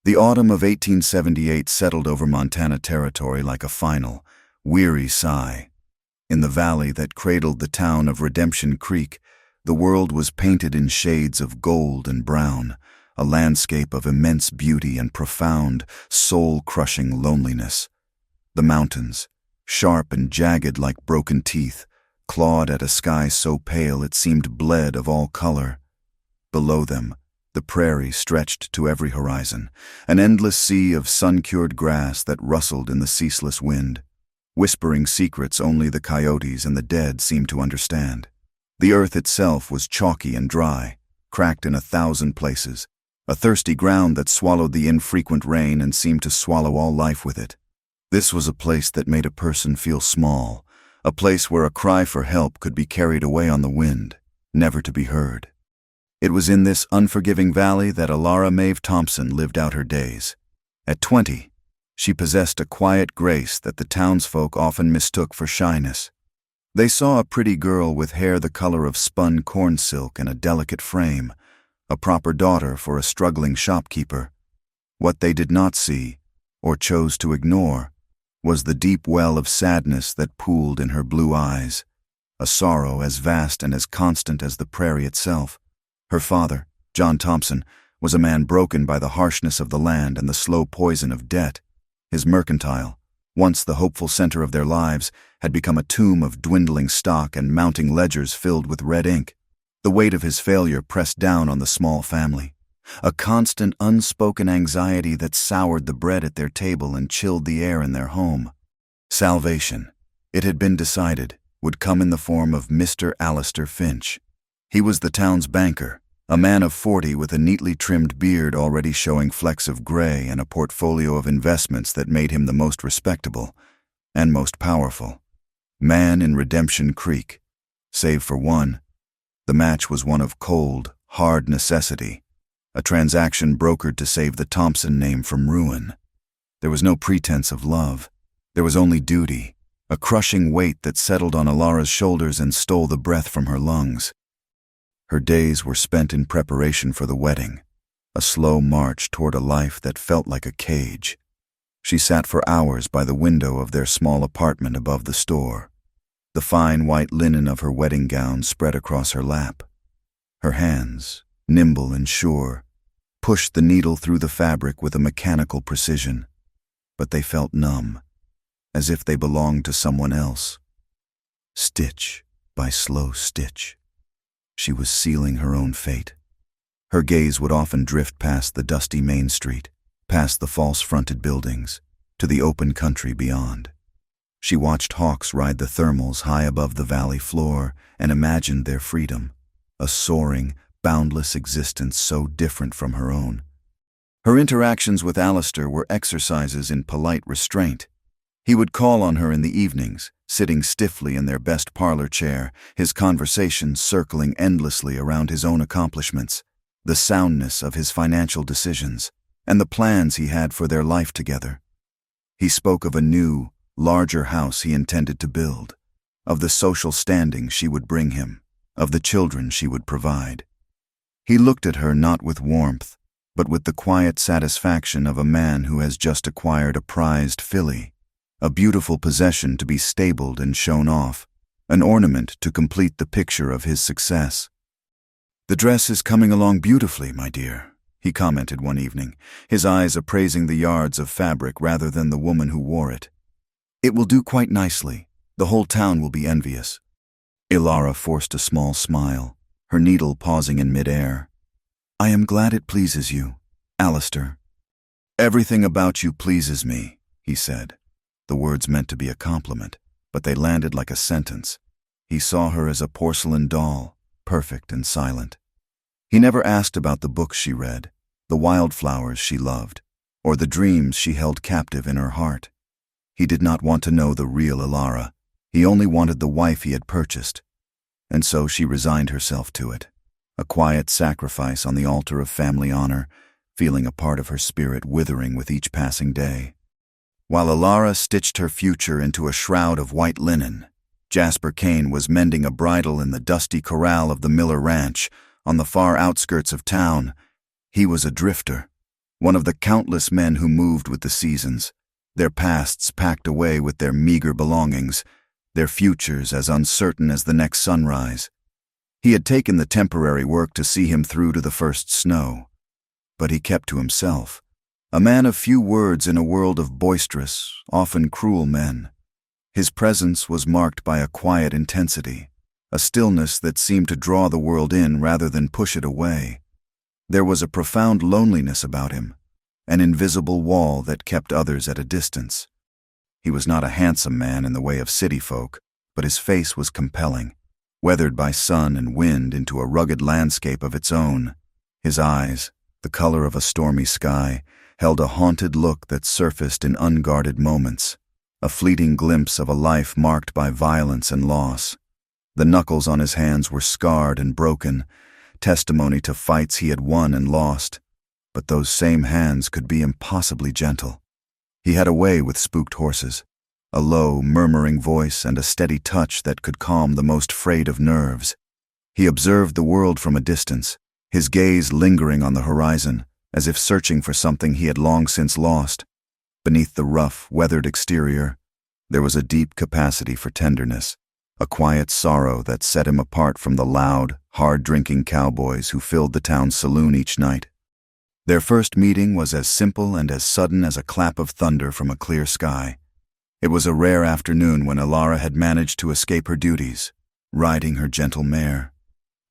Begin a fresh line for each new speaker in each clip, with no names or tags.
The autumn of 1878 settled over Montana territory like a final, weary sigh. In the valley that cradled the town of Redemption Creek, the world was painted in shades of gold and brown, a landscape of immense beauty and profound, soul-crushing loneliness. The mountains, sharp and jagged like broken teeth, clawed at a sky so pale it seemed bled of all color. Below them, the prairie stretched to every horizon, an endless sea of sun-cured grass that rustled in the ceaseless wind, whispering secrets only the coyotes and the dead seemed to understand. The earth itself was chalky and dry, cracked in 1,000 places, a thirsty ground that swallowed the infrequent rain and seemed to swallow all life with it. This was a place that made a person feel small, a place where a cry for help could be carried away on the wind, never to be heard. It was in this unforgiving valley that Alara Maeve Thompson lived out her days. At 20, she possessed a quiet grace that the townsfolk often mistook for shyness. They saw a pretty girl with hair the color of spun corn silk and a delicate frame, a proper daughter for a struggling shopkeeper. What they did not see, or chose to ignore, was the deep well of sadness that pooled in her blue eyes, a sorrow as vast and as constant as the prairie itself. Her father, John Thompson, was a man broken by the harshness of the land and the slow poison of debt. His mercantile, once the hopeful center of their lives, had become a tomb of dwindling stock and mounting ledgers filled with red ink. The weight of his failure pressed down on the small family, a constant unspoken anxiety that soured the bread at their table and chilled the air in their home. Salvation, it had been decided, would come in the form of Mr. Alistair Finch. He was the town's banker, a man of 40 with a neatly trimmed beard already showing flecks of gray and a portfolio of investments that made him the most respectable and most powerful man in Redemption Creek. Save for one, the match was one of cold, hard necessity, a transaction brokered to save the Thompson name from ruin. There was no pretense of love. There was only duty, a crushing weight that settled on Alara's shoulders and stole the breath from her lungs. Her days were spent in preparation for the wedding, a slow march toward a life that felt like a cage. She sat for hours by the window of their small apartment above the store, the fine white linen of her wedding gown spread across her lap. Her hands, nimble and sure, pushed the needle through the fabric with a mechanical precision, but they felt numb, as if they belonged to someone else. Stitch by slow stitch, she was sealing her own fate. Her gaze would often drift past the dusty main street, past the false-fronted buildings, to the open country beyond. She watched hawks ride the thermals high above the valley floor and imagined their freedom, a soaring, boundless existence so different from her own. Her interactions with Alistair were exercises in polite restraint. He would call on her in the evenings, sitting stiffly in their best parlor chair, his conversations circling endlessly around his own accomplishments, the soundness of his financial decisions, and the plans he had for their life together. He spoke of a new, larger house he intended to build, of the social standing she would bring him, of the children she would provide. He looked at her not with warmth, but with the quiet satisfaction of a man who has just acquired a prized filly, a beautiful possession to be stabled and shown off, an ornament to complete the picture of his success. "The dress is coming along beautifully, my dear," he commented one evening, his eyes appraising the yards of fabric rather than the woman who wore it. "It will do quite nicely. The whole town will be envious." Alara forced a small smile, her needle pausing in mid-air. "I am glad it pleases you, Alistair." "Everything about you pleases me," he said. The words meant to be a compliment, but they landed like a sentence. He saw her as a porcelain doll, perfect and silent. He never asked about the books she read, the wildflowers she loved, or the dreams she held captive in her heart. He did not want to know the real Alara. He only wanted the wife he had purchased. And so she resigned herself to it, a quiet sacrifice on the altar of family honor, feeling a part of her spirit withering with each passing day. While Alara stitched her future into a shroud of white linen, Jasper Kane was mending a bridle in the dusty corral of the Miller Ranch on the far outskirts of town. He was a drifter, one of the countless men who moved with the seasons, their pasts packed away with their meager belongings, their futures as uncertain as the next sunrise. He had taken the temporary work to see him through to the first snow. But he kept to himself, a man of few words in a world of boisterous, often cruel men. His presence was marked by a quiet intensity, a stillness that seemed to draw the world in rather than push it away. There was a profound loneliness about him, an invisible wall that kept others at a distance. He was not a handsome man in the way of city folk, but his face was compelling, weathered by sun and wind into a rugged landscape of its own. His eyes, the color of a stormy sky, held a haunted look that surfaced in unguarded moments, a fleeting glimpse of a life marked by violence and loss. The knuckles on his hands were scarred and broken, testimony to fights he had won and lost, but those same hands could be impossibly gentle. He had a way with spooked horses, a low, murmuring voice and a steady touch that could calm the most frayed of nerves. He observed the world from a distance, his gaze lingering on the horizon, as if searching for something he had long since lost. Beneath the rough, weathered exterior, there was a deep capacity for tenderness, a quiet sorrow that set him apart from the loud, hard-drinking cowboys who filled the town's saloon each night. Their first meeting was as simple and as sudden as a clap of thunder from a clear sky. It was a rare afternoon when Elara had managed to escape her duties, riding her gentle mare,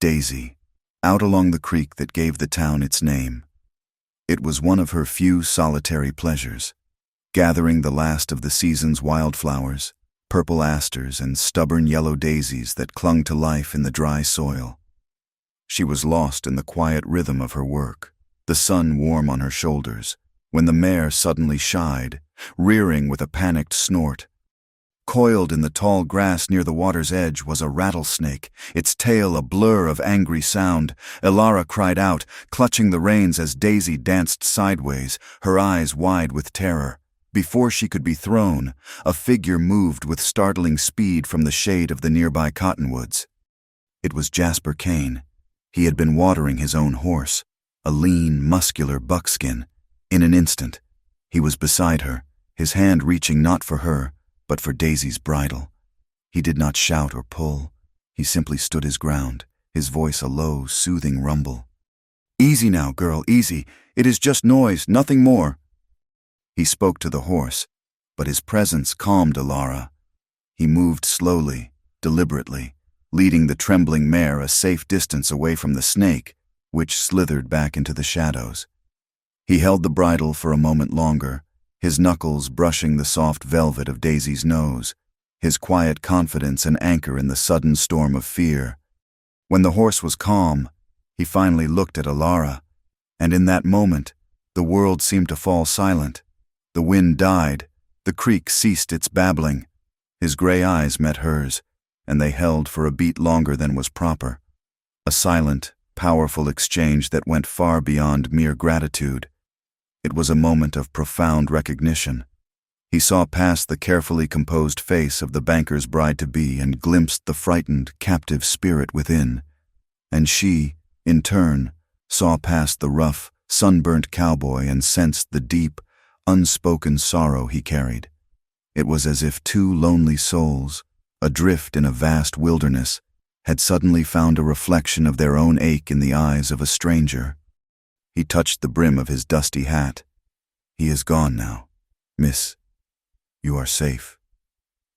Daisy, out along the creek that gave the town its name. It was one of her few solitary pleasures, gathering the last of the season's wildflowers, purple asters and stubborn yellow daisies that clung to life in the dry soil. She was lost in the quiet rhythm of her work, the sun warm on her shoulders, when the mare suddenly shied, rearing with a panicked snort. Coiled in the tall grass near the water's edge was a rattlesnake, its tail a blur of angry sound. Elara cried out, clutching the reins as Daisy danced sideways, her eyes wide with terror. Before she could be thrown, a figure moved with startling speed from the shade of the nearby cottonwoods. It was Jasper Kane. He had been watering his own horse, a lean, muscular buckskin. In an instant, he was beside her, his hand reaching not for her, but for Daisy's bridle. He did not shout or pull. He simply stood his ground, his voice a low, soothing rumble. "Easy now, girl, easy. It is just noise, nothing more." He spoke to the horse, but his presence calmed Elara. He moved slowly, deliberately, leading the trembling mare a safe distance away from the snake, which slithered back into the shadows. He held the bridle for a moment longer, his knuckles brushing the soft velvet of Daisy's nose, his quiet confidence an anchor in the sudden storm of fear. When the horse was calm, he finally looked at Elara, and in that moment, the world seemed to fall silent. The wind died, the creek ceased its babbling. His gray eyes met hers, and they held for a beat longer than was proper. A silent, powerful exchange that went far beyond mere gratitude. It was a moment of profound recognition. He saw past the carefully composed face of the banker's bride-to-be and glimpsed the frightened, captive spirit within. And she, in turn, saw past the rough, sunburnt cowboy and sensed the deep, unspoken sorrow he carried. It was as if two lonely souls, adrift in a vast wilderness, had suddenly found a reflection of their own ache in the eyes of a stranger. He touched the brim of his dusty hat. "He is gone now, miss. You are safe."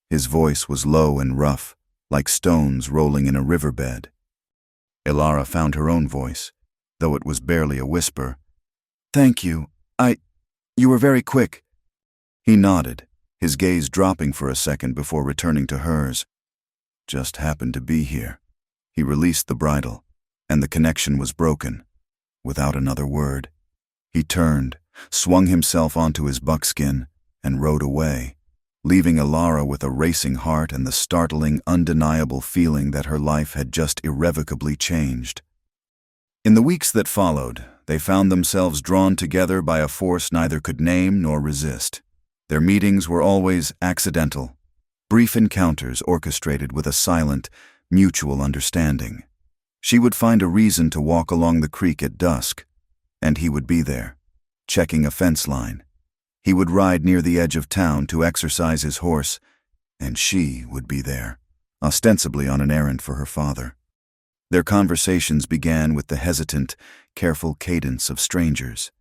His voice was low and rough, like stones rolling in a riverbed. Elara found her own voice, though it was barely a whisper. "Thank you. You were very quick." He nodded, his gaze dropping for a second before returning to hers. "Just happened to be here." He released the bridle, and the connection was broken. Without another word, he turned, swung himself onto his buckskin, and rode away, leaving Elara with a racing heart and the startling, undeniable feeling that her life had just irrevocably changed. In the weeks that followed, they found themselves drawn together by a force neither could name nor resist. Their meetings were always accidental, brief encounters orchestrated with a silent, mutual understanding. She would find a reason to walk along the creek at dusk, and he would be there, checking a fence line. He would ride near the edge of town to exercise his horse, and she would be there, ostensibly on an errand for her father. Their conversations began with the hesitant, careful cadence of strangers.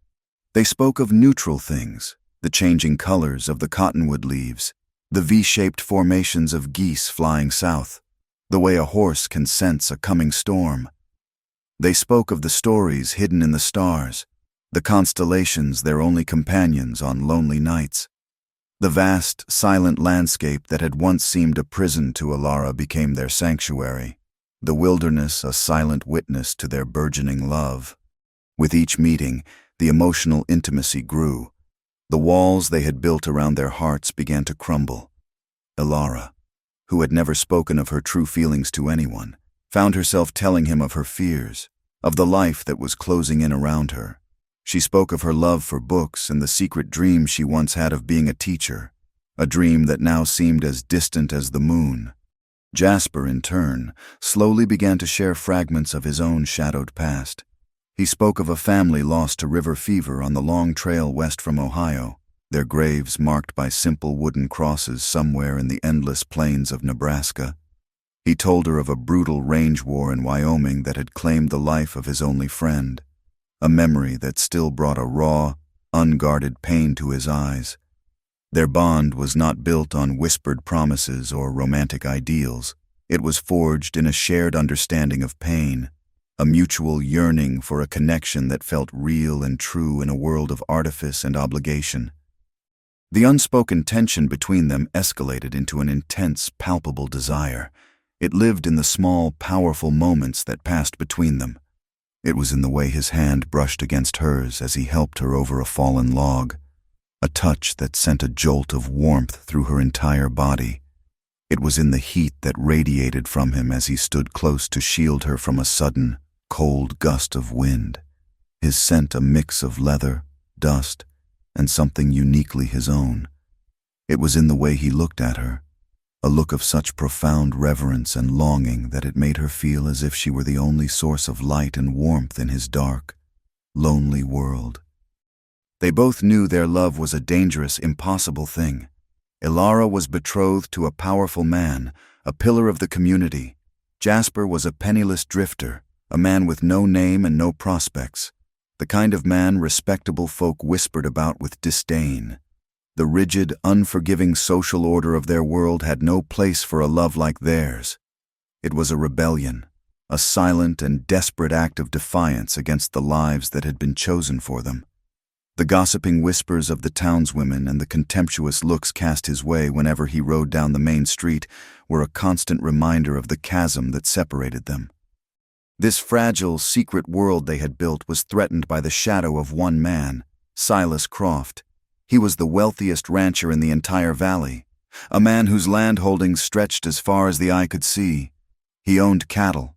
They spoke of neutral things, the changing colors of the cottonwood leaves, the V-shaped formations of geese flying south, the way a horse can sense a coming storm. They spoke of the stories hidden in the stars, the constellations their only companions on lonely nights. The vast, silent landscape that had once seemed a prison to Alara became their sanctuary, the wilderness a silent witness to their burgeoning love. With each meeting, the emotional intimacy grew. The walls they had built around their hearts began to crumble. Alara, who had never spoken of her true feelings to anyone, found herself telling him of her fears, of the life that was closing in around her. She spoke of her love for books and the secret dream she once had of being a teacher, a dream that now seemed as distant as the moon. Jasper, in turn, slowly began to share fragments of his own shadowed past. He spoke of a family lost to river fever on the long trail west from Ohio, their graves marked by simple wooden crosses somewhere in the endless plains of Nebraska. He told her of a brutal range war in Wyoming that had claimed the life of his only friend, a memory that still brought a raw, unguarded pain to his eyes. Their bond was not built on whispered promises or romantic ideals. It was forged in a shared understanding of pain, a mutual yearning for a connection that felt real and true in a world of artifice and obligation. The unspoken tension between them escalated into an intense, palpable desire. It lived in the small, powerful moments that passed between them. It was in the way his hand brushed against hers as he helped her over a fallen log, a touch that sent a jolt of warmth through her entire body. It was in the heat that radiated from him as he stood close to shield her from a sudden, cold gust of wind, his scent a mix of leather, dust, and something uniquely his own. It was in the way he looked at her, a look of such profound reverence and longing that it made her feel as if she were the only source of light and warmth in his dark, lonely world. They both knew their love was a dangerous, impossible thing. Alara was betrothed to a powerful man, a pillar of the community. Jasper was a penniless drifter, a man with no name and no prospects, the kind of man respectable folk whispered about with disdain. The rigid, unforgiving social order of their world had no place for a love like theirs. It was a rebellion, a silent and desperate act of defiance against the lives that had been chosen for them. The gossiping whispers of the townswomen and the contemptuous looks cast his way whenever he rode down the main street were a constant reminder of the chasm that separated them. This fragile, secret world they had built was threatened by the shadow of one man, Silas Croft. He was the wealthiest rancher in the entire valley, a man whose land holdings stretched as far as the eye could see. He owned cattle,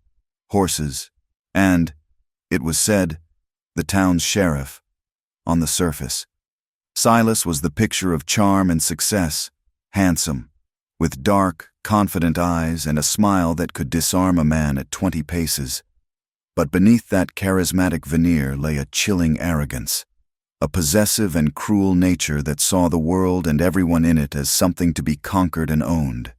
horses, and, it was said, the town's sheriff. On the surface, Silas was the picture of charm and success, handsome, with dark, confident eyes and a smile that could disarm a man at 20 paces. But beneath that charismatic veneer lay a chilling arrogance, a possessive and cruel nature that saw the world and everyone in it as something to be conquered and owned.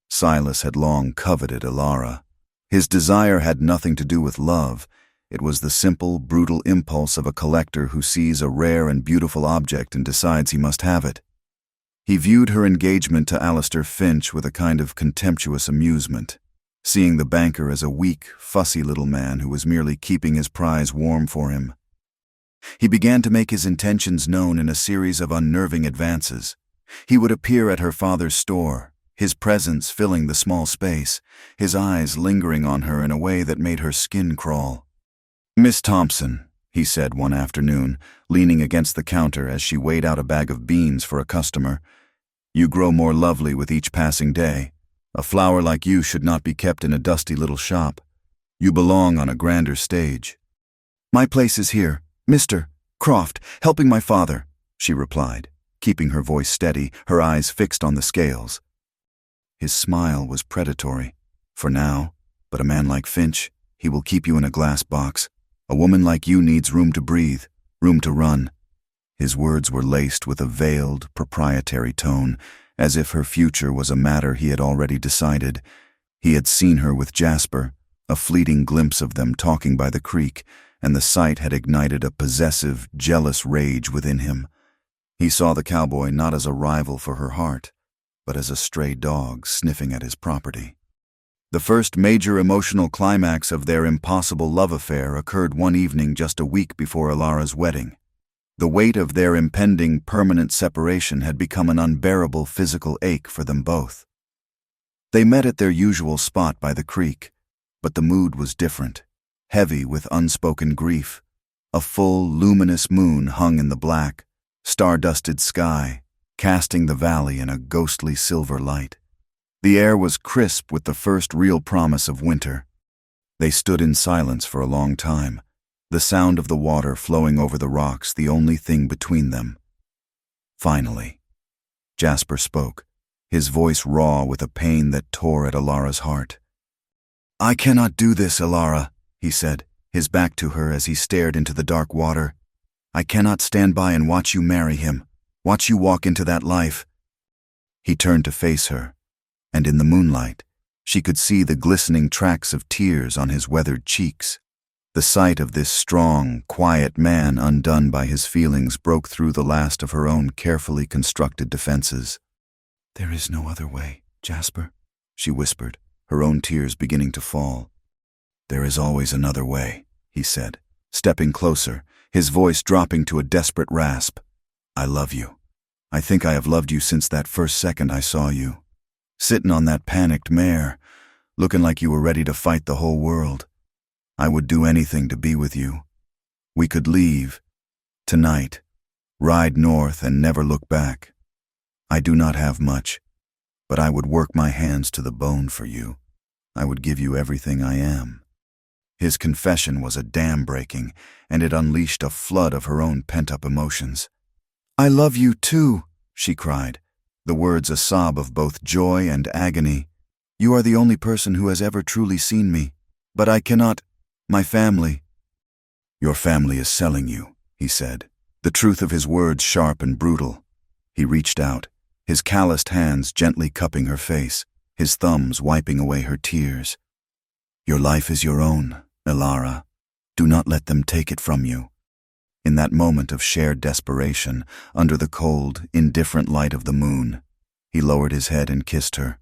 Silas had long coveted Alara. His desire had nothing to do with love. It was the simple, brutal impulse of a collector who sees a rare and beautiful object and decides he must have it. He viewed her engagement to Alistair Finch with a kind of contemptuous amusement, seeing the banker as a weak, fussy little man who was merely keeping his prize warm for him. He began to make his intentions known in a series of unnerving advances. He would appear at her father's store, his presence filling the small space, his eyes lingering on her in a way that made her skin crawl. "Miss Thompson," he said one afternoon, leaning against the counter as she weighed out a bag of beans for a customer, "you grow more lovely with each passing day. A flower like you should not be kept in a dusty little shop. You belong on a grander stage." "My place is here, Mr. Croft, helping my father," she replied, keeping her voice steady, her eyes fixed on the scales. His smile was predatory. "For now, but a man like Finch, he will keep you in a glass box. A woman like you needs room to breathe, room to run. His words were laced with a veiled, proprietary tone, as if her future was a matter he had already decided. He had seen her with Jasper, a fleeting glimpse of them talking by the creek, and the sight had ignited a possessive, jealous rage within him. He saw the cowboy not as a rival for her heart, but as a stray dog sniffing at his property. The first major emotional climax of their impossible love affair occurred one evening just a week before Alara's wedding. The weight of their impending permanent separation had become an unbearable physical ache for them both. They met at their usual spot by the creek, but the mood was different, heavy with unspoken grief. A full, luminous moon hung in the black, star-dusted sky, casting the valley in a ghostly silver light. The air was crisp with the first real promise of winter. They stood in silence for a long time, the sound of the water flowing over the rocks the only thing between them. Finally, Jasper spoke, his voice raw with a pain that tore at Alara's heart. "I cannot do this, Alara," he said, his back to her as he stared into the dark water. "I cannot stand by and watch you marry him, watch you walk into that life." He turned to face her, and in the moonlight, she could see the glistening tracks of tears on his weathered cheeks. The sight of this strong, quiet man undone by his feelings broke through the last of her own carefully constructed defenses. "There is no other way, Jasper," she whispered, her own tears beginning to fall. "There is always another way," he said, stepping closer, his voice dropping to a desperate rasp. "I love you. I think I have loved you since that first second I saw you. Sitting on that panicked mare, looking like you were ready to fight the whole world. I would do anything to be with you. We could leave, tonight, ride north and never look back. I do not have much, but I would work my hands to the bone for you. I would give you everything I am." His confession was a dam breaking, and it unleashed a flood of her own pent-up emotions. "I love you too," she cried, the words a sob of both joy and agony. "You are the only person who has ever truly seen me, but I cannot. My family." "Your family is selling you," he said, the truth of his words sharp and brutal. He reached out, his calloused hands gently cupping her face, his thumbs wiping away her tears. "Your life is your own, Alara. Do not let them take it from you." In that moment of shared desperation, under the cold, indifferent light of the moon, he lowered his head and kissed her.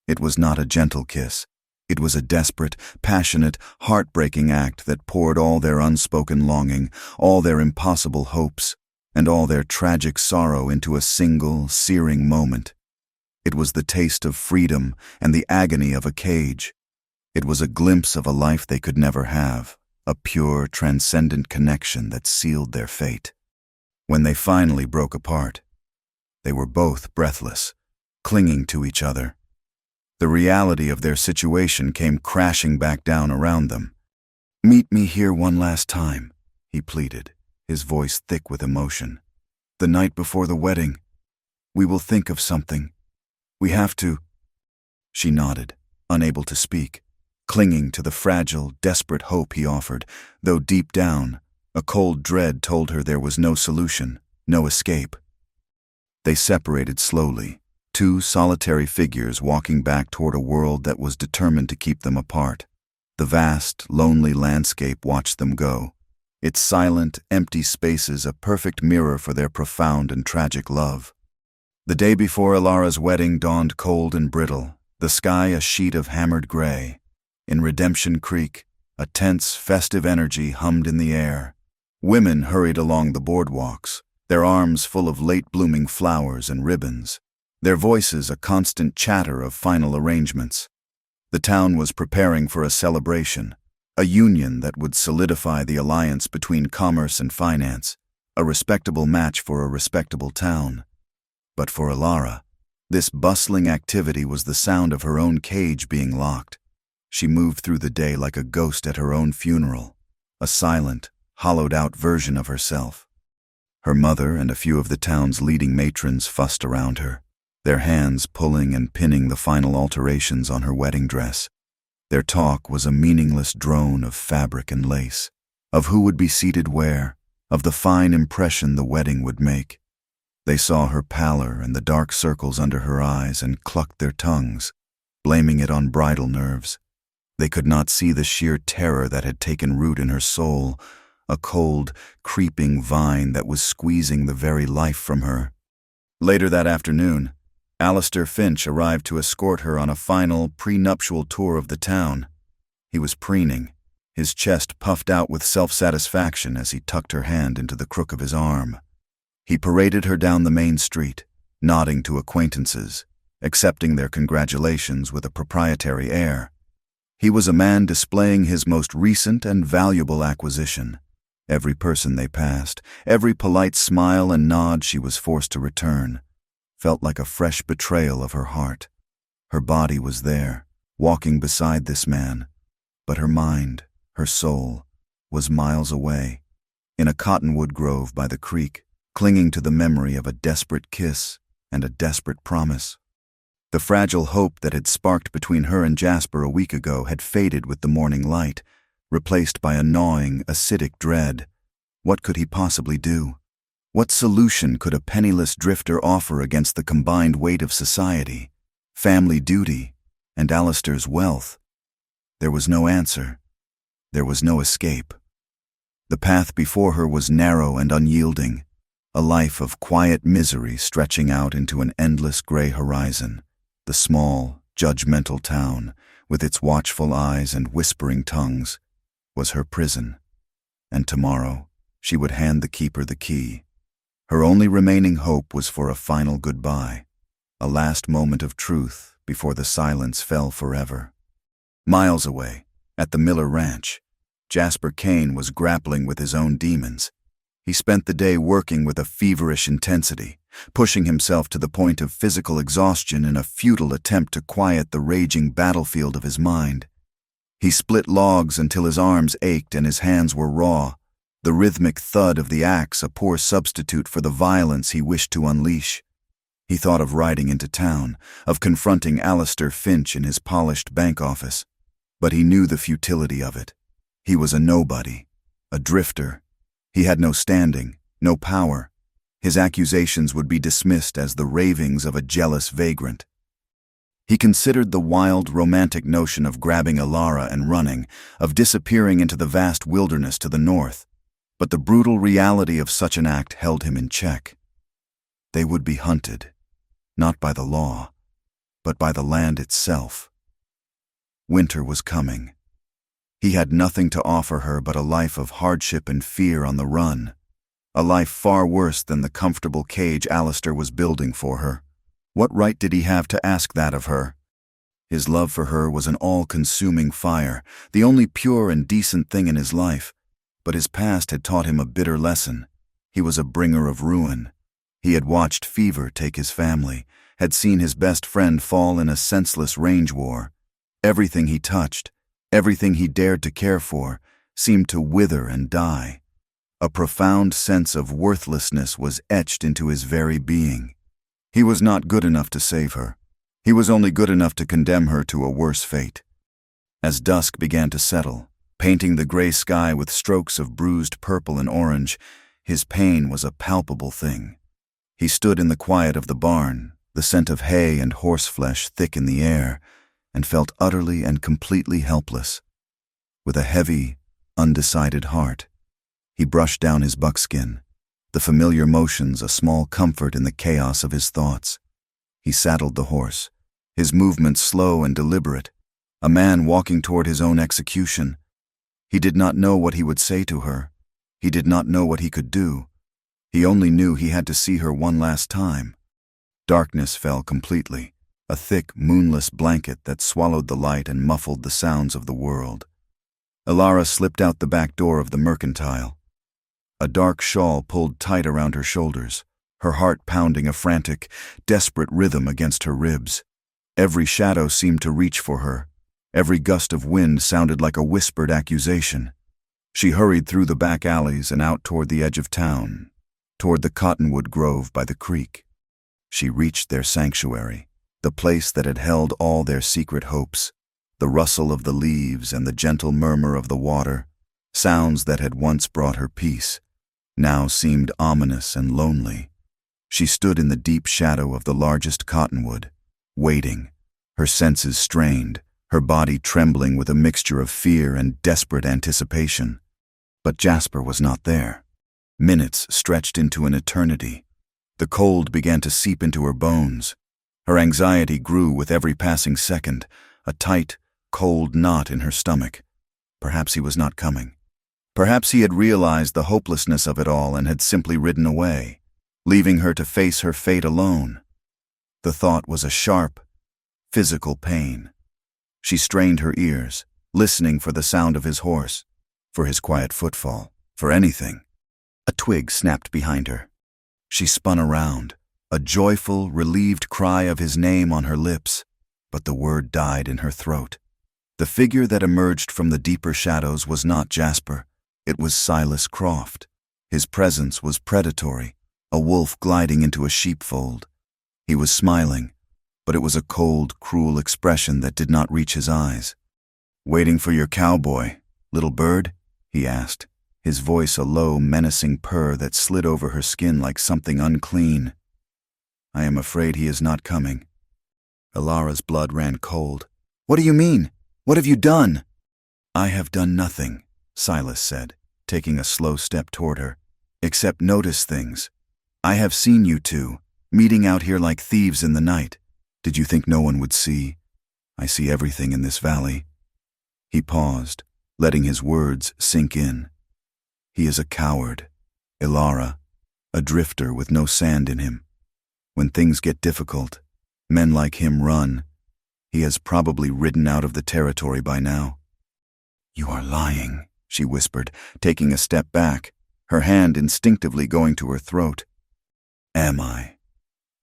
It was not a gentle kiss. It was a desperate, passionate, heartbreaking act that poured all their unspoken longing, all their impossible hopes, and all their tragic sorrow into a single, searing moment. It was the taste of freedom and the agony of a cage. It was a glimpse of a life they could never have, a pure, transcendent connection that sealed their fate. When they finally broke apart, they were both breathless, clinging to each other. The reality of their situation came crashing back down around them. "Meet me here one last time," he pleaded, his voice thick with emotion. "The night before the wedding. We will think of something. We have to." She nodded, unable to speak, clinging to the fragile, desperate hope he offered, though deep down, a cold dread told her there was no solution, no escape. They separated slowly, two solitary figures walking back toward a world that was determined to keep them apart. The vast, lonely landscape watched them go, its silent, empty spaces a perfect mirror for their profound and tragic love. The day before Alara's wedding dawned cold and brittle, the sky a sheet of hammered gray. In Redemption Creek, a tense, festive energy hummed in the air. Women hurried along the boardwalks, their arms full of late-blooming flowers and ribbons, their voices a constant chatter of final arrangements. The town was preparing for a celebration, a union that would solidify the alliance between commerce and finance, a respectable match for a respectable town. But for Alara, this bustling activity was the sound of her own cage being locked. She moved through the day like a ghost at her own funeral, a silent, hollowed-out version of herself. Her mother and a few of the town's leading matrons fussed around her, their hands pulling and pinning the final alterations on her wedding dress. Their talk was a meaningless drone of fabric and lace, of who would be seated where, of the fine impression the wedding would make. They saw her pallor and the dark circles under her eyes and clucked their tongues, blaming it on bridal nerves. They could not see the sheer terror that had taken root in her soul, a cold, creeping vine that was squeezing the very life from her. Later that afternoon, Alistair Finch arrived to escort her on a final, prenuptial tour of the town. He was preening, his chest puffed out with self-satisfaction as he tucked her hand into the crook of his arm. He paraded her down the main street, nodding to acquaintances, accepting their congratulations with a proprietary air. He was a man displaying his most recent and valuable acquisition. Every person they passed, every polite smile and nod she was forced to return, felt like a fresh betrayal of her heart. Her body was there, walking beside this man, but her mind, her soul, was miles away, in a cottonwood grove by the creek, clinging to the memory of a desperate kiss and a desperate promise. The fragile hope that had sparked between her and Jasper a week ago had faded with the morning light, replaced by a gnawing, acidic dread. What could he possibly do? What solution could a penniless drifter offer against the combined weight of society, family duty, and Alistair's wealth? There was no answer. There was no escape. The path before her was narrow and unyielding, a life of quiet misery stretching out into an endless gray horizon. The small, judgmental town, with its watchful eyes and whispering tongues, was her prison. And tomorrow, she would hand the keeper the key. Her only remaining hope was for a final goodbye, a last moment of truth before the silence fell forever. Miles away, at the Miller Ranch, Jasper Kane was grappling with his own demons. He spent the day working with a feverish intensity, pushing himself to the point of physical exhaustion in a futile attempt to quiet the raging battlefield of his mind. He split logs until his arms ached and his hands were raw, the rhythmic thud of the axe a poor substitute for the violence he wished to unleash. He thought of riding into town, of confronting Alistair Finch in his polished bank office, but he knew the futility of it. He was a nobody, a drifter. He had no standing, no power. His accusations would be dismissed as the ravings of a jealous vagrant. He considered the wild, romantic notion of grabbing Alara and running, of disappearing into the vast wilderness to the north, but the brutal reality of such an act held him in check. They would be hunted, not by the law, but by the land itself. Winter was coming. He had nothing to offer her but a life of hardship and fear on the run, a life far worse than the comfortable cage Alistair was building for her. What right did he have to ask that of her? His love for her was an all-consuming fire, the only pure and decent thing in his life, but his past had taught him a bitter lesson. He was a bringer of ruin. He had watched fever take his family, had seen his best friend fall in a senseless range war. Everything he touched, everything he dared to care for, seemed to wither and die. A profound sense of worthlessness was etched into his very being. He was not good enough to save her. He was only good enough to condemn her to a worse fate. As dusk began to settle, painting the gray sky with strokes of bruised purple and orange, his pain was a palpable thing. He stood in the quiet of the barn, the scent of hay and horseflesh thick in the air, and felt utterly and completely helpless. With a heavy, undecided heart, he brushed down his buckskin, the familiar motions a small comfort in the chaos of his thoughts. He saddled the horse, his movements slow and deliberate, a man walking toward his own execution. He did not know what he would say to her. He did not know what he could do. He only knew he had to see her one last time. Darkness fell completely, a thick, moonless blanket that swallowed the light and muffled the sounds of the world. Alara slipped out the back door of the mercantile. A dark shawl pulled tight around her shoulders, her heart pounding a frantic, desperate rhythm against her ribs. Every shadow seemed to reach for her. Every gust of wind sounded like a whispered accusation. She hurried through the back alleys and out toward the edge of town, toward the cottonwood grove by the creek. She reached their sanctuary, the place that had held all their secret hopes, the rustle of the leaves and the gentle murmur of the water, sounds that had once brought her peace. now seemed ominous and lonely. She stood in the deep shadow of the largest cottonwood, waiting, her senses strained, her body trembling with a mixture of fear and desperate anticipation. But Jasper was not there. Minutes stretched into an eternity. The cold began to seep into her bones. Her anxiety grew with every passing second, a tight, cold knot in her stomach. Perhaps he was not coming. Perhaps he had realized the hopelessness of it all and had simply ridden away, leaving her to face her fate alone. The thought was a sharp, physical pain. She strained her ears, listening for the sound of his horse, for his quiet footfall, for anything. A twig snapped behind her. She spun around, a joyful, relieved cry of his name on her lips, but the word died in her throat. The figure that emerged from the deeper shadows was not Jasper. It was Silas Croft. His presence was predatory, a wolf gliding into a sheepfold. He was smiling, but it was a cold, cruel expression that did not reach his eyes. "Waiting for your cowboy, little bird?" he asked, his voice a low, menacing purr that slid over her skin like something unclean. "I am afraid he is not coming." Ilara's blood ran cold. "What do you mean? What have you done?" "I have done nothing," Silas said, taking a slow step toward her, "except notice things. I have seen you two, meeting out here like thieves in the night. Did you think no one would see? I see everything in this valley." He paused, letting his words sink in. "He is a coward, Ilara, a drifter with no sand in him. When things get difficult, men like him run. He has probably ridden out of the territory by now." "You are lying," she whispered, taking a step back, her hand instinctively going to her throat. "Am I?"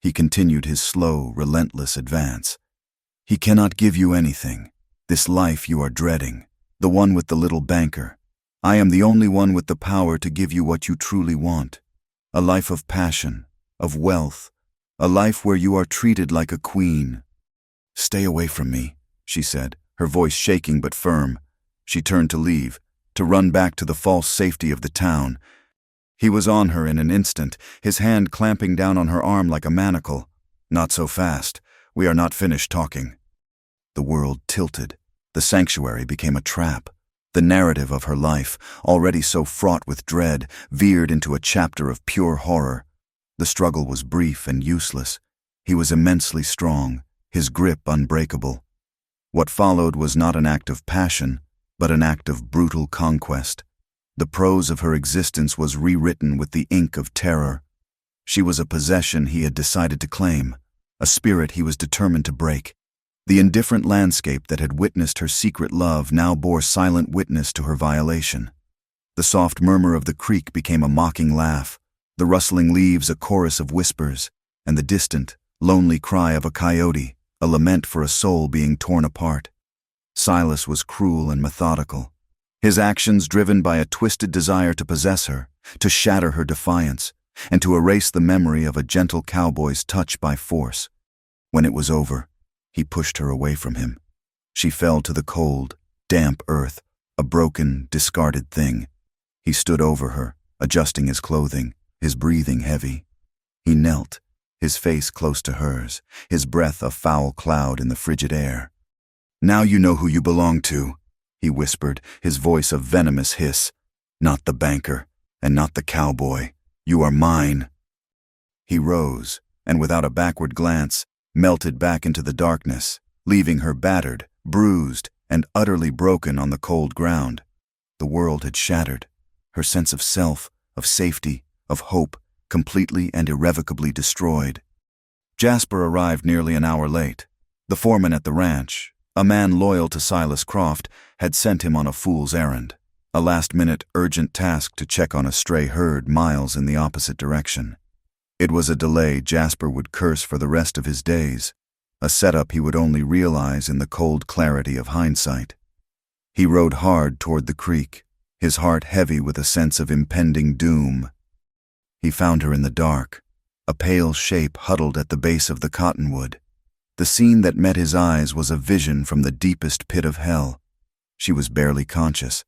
He continued his slow, relentless advance. "He cannot give you anything. This life you are dreading, the one with the little banker. I am the only one with the power to give you what you truly want. A life of passion, of wealth, a life where you are treated like a queen." "Stay away from me," she said, her voice shaking but firm. She turned to leave, to run back to the false safety of the town. He was on her in an instant, his hand clamping down on her arm like a manacle. "Not so fast. We are not finished talking." The world tilted. The sanctuary became a trap. The narrative of her life, already so fraught with dread, veered into a chapter of pure horror. The struggle was brief and useless. He was immensely strong, his grip unbreakable. What followed was not an act of passion, but an act of brutal conquest. The prose of her existence was rewritten with the ink of terror. She was a possession he had decided to claim, a spirit he was determined to break. The indifferent landscape that had witnessed her secret love now bore silent witness to her violation. The soft murmur of the creek became a mocking laugh, the rustling leaves a chorus of whispers, and the distant, lonely cry of a coyote, a lament for a soul being torn apart. Silas was cruel and methodical, his actions driven by a twisted desire to possess her, to shatter her defiance, and to erase the memory of a gentle cowboy's touch by force. When it was over, he pushed her away from him. She fell to the cold, damp earth, a broken, discarded thing. He stood over her, adjusting his clothing, his breathing heavy. He knelt, his face close to hers, his breath a foul cloud in the frigid air. "Now you know who you belong to," he whispered, his voice a venomous hiss. "Not the banker, and not the cowboy. You are mine." He rose, and without a backward glance, melted back into the darkness, leaving her battered, bruised, and utterly broken on the cold ground. The world had shattered. Her sense of self, of safety, of hope, completely and irrevocably destroyed. Jasper arrived nearly an hour late. The foreman at the ranch, a man loyal to Silas Croft, had sent him on a fool's errand, a last-minute urgent task to check on a stray herd miles in the opposite direction. It was a delay Jasper would curse for the rest of his days, a setup he would only realize in the cold clarity of hindsight. He rode hard toward the creek, his heart heavy with a sense of impending doom. He found her in the dark, a pale shape huddled at the base of the cottonwood. The scene that met his eyes was a vision from the deepest pit of hell. She was barely conscious,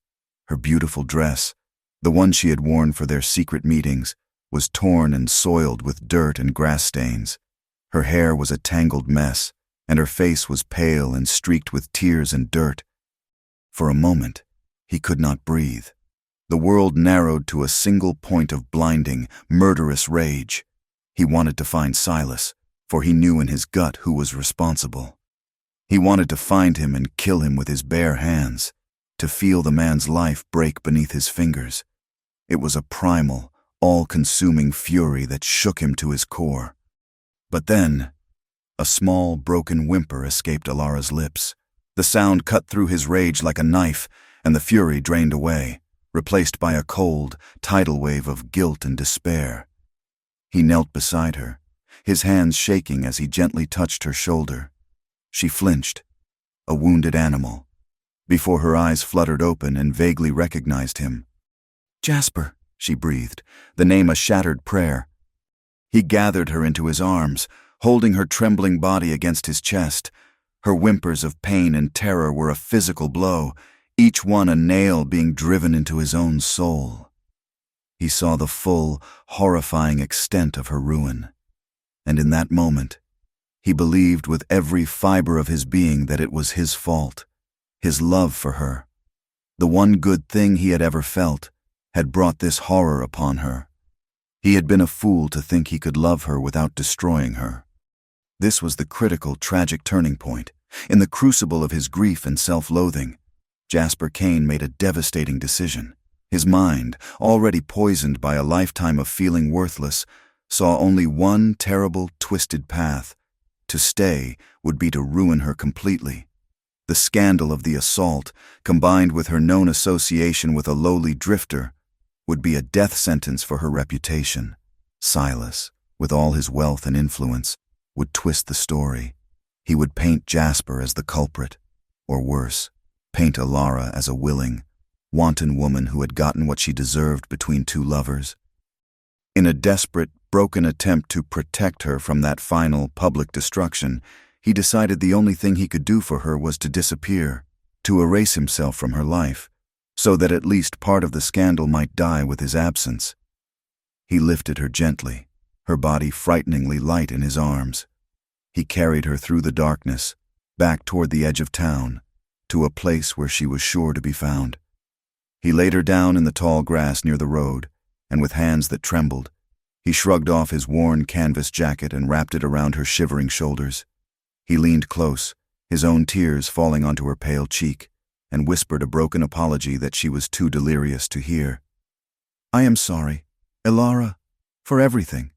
her beautiful dress, The one she had worn for their secret meetings was torn and soiled with dirt and grass stains. Her hair was a tangled mess, and her face was pale and streaked with tears and dirt. For a moment, he could not breathe. The world narrowed to a single point of blinding, murderous rage. He wanted to find Silas, for he knew in his gut who was responsible. He wanted to find him and kill him with his bare hands, to feel the man's life break beneath his fingers. It was a primal, all-consuming fury that shook him to his core. But then, a small, broken whimper escaped Alara's lips. The sound cut through his rage like a knife, and the fury drained away, replaced by a cold, tidal wave of guilt and despair. He knelt beside her, his hands shaking as he gently touched her shoulder. She flinched, a wounded animal, before her eyes fluttered open and vaguely recognized him. "Jasper," she breathed, the name a shattered prayer. He gathered her into his arms, holding her trembling body against his chest. Her whimpers of pain and terror were a physical blow, each one a nail being driven into his own soul. He saw the full, horrifying extent of her ruin, and in that moment, he believed with every fiber of his being that it was his fault. His love for her, the one good thing he had ever felt, had brought this horror upon her. He had been a fool to think he could love her without destroying her. This was the critical, tragic turning point. In the crucible of his grief and self-loathing, Jasper Kane made a devastating decision. His mind, already poisoned by a lifetime of feeling worthless, saw only one terrible, twisted path. To stay would be to ruin her completely. The scandal of the assault, combined with her known association with a lowly drifter, would be a death sentence for her reputation. Silas, with all his wealth and influence, would twist the story. He would paint Jasper as the culprit, or worse, paint Alara as a willing, wanton woman who had gotten what she deserved between two lovers. In a desperate, broken attempt to protect her from that final public destruction, he decided the only thing he could do for her was to disappear, to erase himself from her life, so that at least part of the scandal might die with his absence. He lifted her gently, her body frighteningly light in his arms. He carried her through the darkness, back toward the edge of town, to a place where she was sure to be found. He laid her down in the tall grass near the road, and with hands that trembled, he shrugged off his worn canvas jacket and wrapped it around her shivering shoulders. He leaned close, his own tears falling onto her pale cheek, and whispered a broken apology that she was too delirious to hear. "I am sorry, Alara, for everything."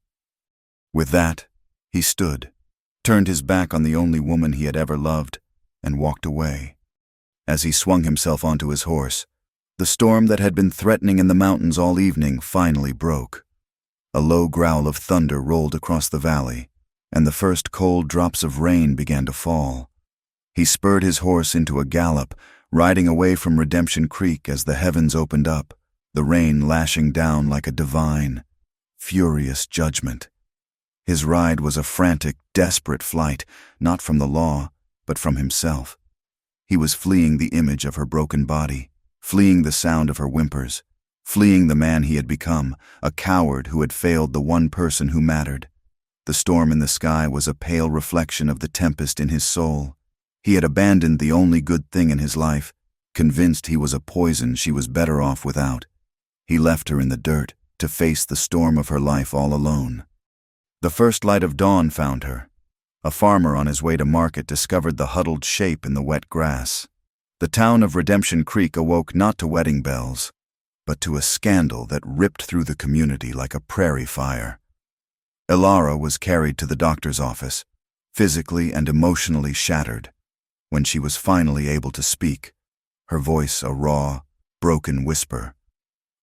With that, he stood, turned his back on the only woman he had ever loved, and walked away. As he swung himself onto his horse, the storm that had been threatening in the mountains all evening finally broke. A low growl of thunder rolled across the valley, and the first cold drops of rain began to fall. He spurred his horse into a gallop, riding away from Redemption Creek as the heavens opened up, the rain lashing down like a divine, furious judgment. His ride was a frantic, desperate flight, not from the law, but from himself. He was fleeing the image of her broken body, fleeing the sound of her whimpers, fleeing the man he had become, a coward who had failed the one person who mattered. The storm in the sky was a pale reflection of the tempest in his soul. He had abandoned the only good thing in his life, convinced he was a poison she was better off without. He left her in the dirt to face the storm of her life all alone. The first light of dawn found her. A farmer on his way to market discovered the huddled shape in the wet grass. The town of Redemption Creek awoke not to wedding bells, but to a scandal that ripped through the community like a prairie fire. Alara was carried to the doctor's office, physically and emotionally shattered. When she was finally able to speak, her voice a raw, broken whisper,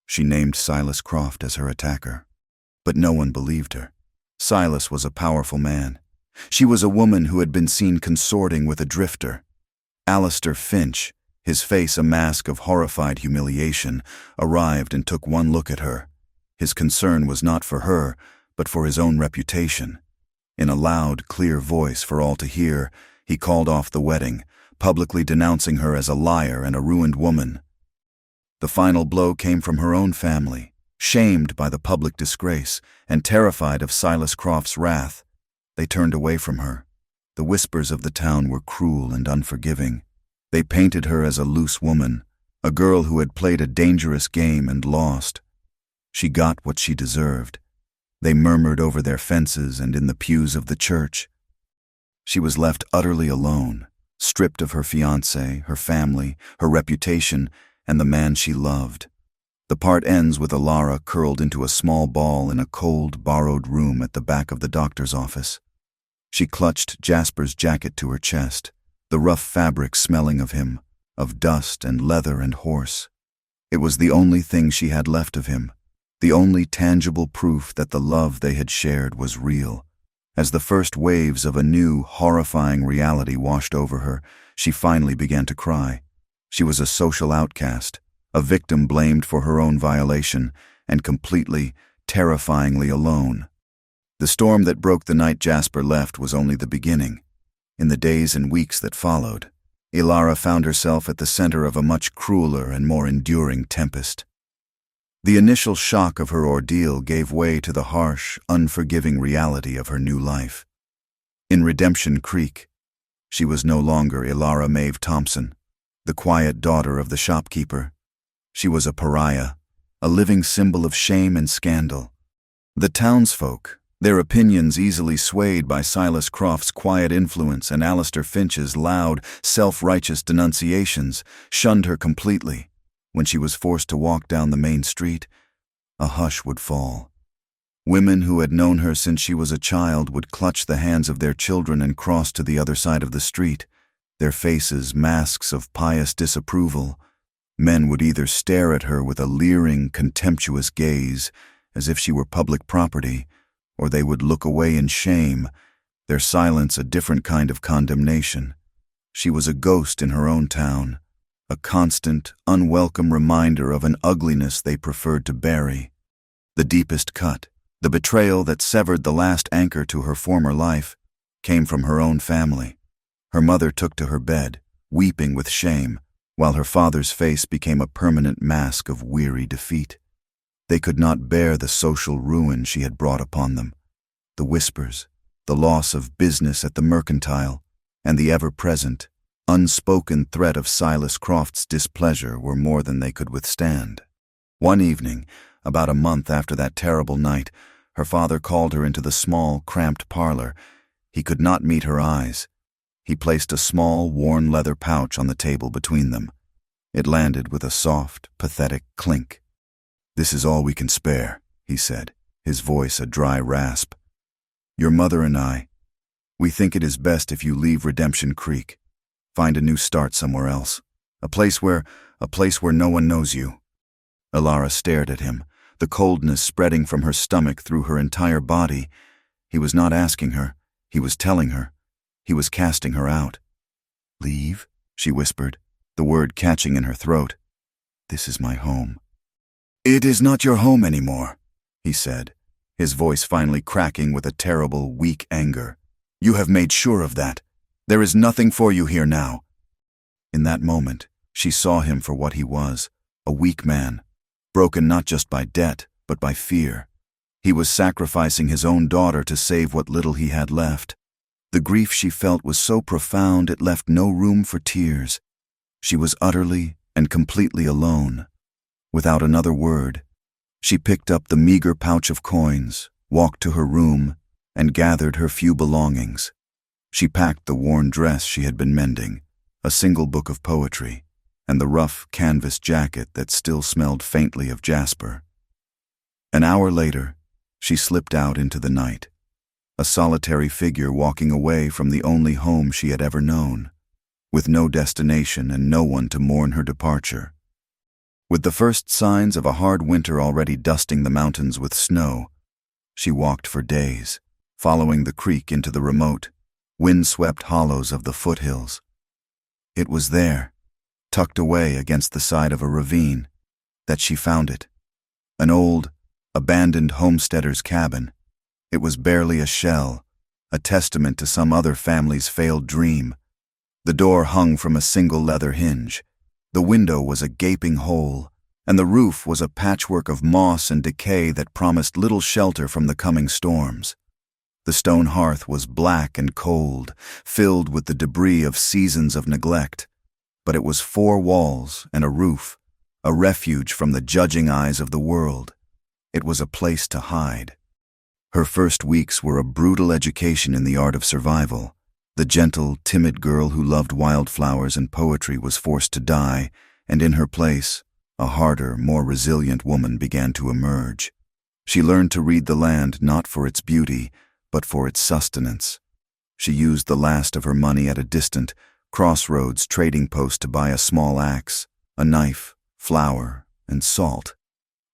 she named Silas Croft as her attacker. But no one believed her. Silas was a powerful man. She was a woman who had been seen consorting with a drifter. Alistair Finch, his face a mask of horrified humiliation, arrived and took one look at her. His concern was not for her, but for his own reputation. In a loud, clear voice for all to hear, he called off the wedding, publicly denouncing her as a liar and a ruined woman. The final blow came from her own family, shamed by the public disgrace and terrified of Silas Croft's wrath. They turned away from her. The whispers of the town were cruel and unforgiving. They painted her as a loose woman, a girl who had played a dangerous game and lost. She got what she deserved. They murmured over their fences and in the pews of the church. She was left utterly alone, stripped of her fiancé, her family, her reputation, and the man she loved. The part ends with Alara curled into a small ball in a cold, borrowed room at the back of the doctor's office. She clutched Jasper's jacket to her chest, the rough fabric smelling of him, of dust and leather and horse. It was the only thing she had left of him, the only tangible proof that the love they had shared was real. As the first waves of a new, horrifying reality washed over her, she finally began to cry. She was a social outcast, a victim blamed for her own violation, and completely, terrifyingly alone. The storm that broke the night Jasper left was only the beginning. In the days and weeks that followed, Alara found herself at the center of a much crueler and more enduring tempest. The initial shock of her ordeal gave way to the harsh, unforgiving reality of her new life. In Redemption Creek, she was no longer Alara Maeve Thompson, the quiet daughter of the shopkeeper. She was a pariah, a living symbol of shame and scandal. The townsfolk, their opinions easily swayed by Silas Croft's quiet influence and Alistair Finch's loud, self-righteous denunciations, shunned her completely. When she was forced to walk down the main street, a hush would fall. Women who had known her since she was a child would clutch the hands of their children and cross to the other side of the street, their faces masks of pious disapproval. Men would either stare at her with a leering, contemptuous gaze, as if she were public property, or they would look away in shame, their silence a different kind of condemnation. She was a ghost in her own town, a constant, unwelcome reminder of an ugliness they preferred to bury. The deepest cut, the betrayal that severed the last anchor to her former life, came from her own family. Her mother took to her bed, weeping with shame, while her father's face became a permanent mask of weary defeat. They could not bear the social ruin she had brought upon them. The whispers, the loss of business at the mercantile, and the ever-present, unspoken threat of Silas Croft's displeasure were more than they could withstand. One evening, about a month after that terrible night, her father called her into the small, cramped parlor. He could not meet her eyes. He placed a small, worn leather pouch on the table between them. It landed with a soft, pathetic clink. "This is all we can spare," he said, his voice a dry rasp. "Your mother and I, we think it is best if you leave Redemption Creek. Find a new start somewhere else. A place where no one knows you." Alara stared at him, the coldness spreading from her stomach through her entire body. He was not asking her, he was telling her. He was casting her out. "Leave?" she whispered, the word catching in her throat. "This is my home." "It is not your home anymore," he said, his voice finally cracking with a terrible, weak anger. "You have made sure of that. There is nothing for you here now." In that moment, she saw him for what he was, a weak man, broken not just by debt, but by fear. He was sacrificing his own daughter to save what little he had left. The grief she felt was so profound it left no room for tears. She was utterly and completely alone. Without another word, she picked up the meager pouch of coins, walked to her room, and gathered her few belongings. She packed the worn dress she had been mending, a single book of poetry, and the rough canvas jacket that still smelled faintly of jasper. An hour later, she slipped out into the night, a solitary figure walking away from the only home she had ever known, with no destination and no one to mourn her departure. With the first signs of a hard winter already dusting the mountains with snow, she walked for days, following the creek into the remote, wind-swept hollows of the foothills. It was there, tucked away against the side of a ravine, that she found it. An old, abandoned homesteader's cabin. It was barely a shell, a testament to some other family's failed dream. The door hung from a single leather hinge. The window was a gaping hole, and the roof was a patchwork of moss and decay that promised little shelter from the coming storms. The stone hearth was black and cold, filled with the debris of seasons of neglect, but it was 4 walls and a roof, a refuge from the judging eyes of the world. It was a place to hide. Her first weeks were a brutal education in the art of survival. The gentle, timid girl who loved wildflowers and poetry was forced to die, and in her place, a harder, more resilient woman began to emerge. She learned to read the land not for its beauty, but for its sustenance. She used the last of her money at a distant, crossroads trading post to buy a small axe, a knife, flour, and salt.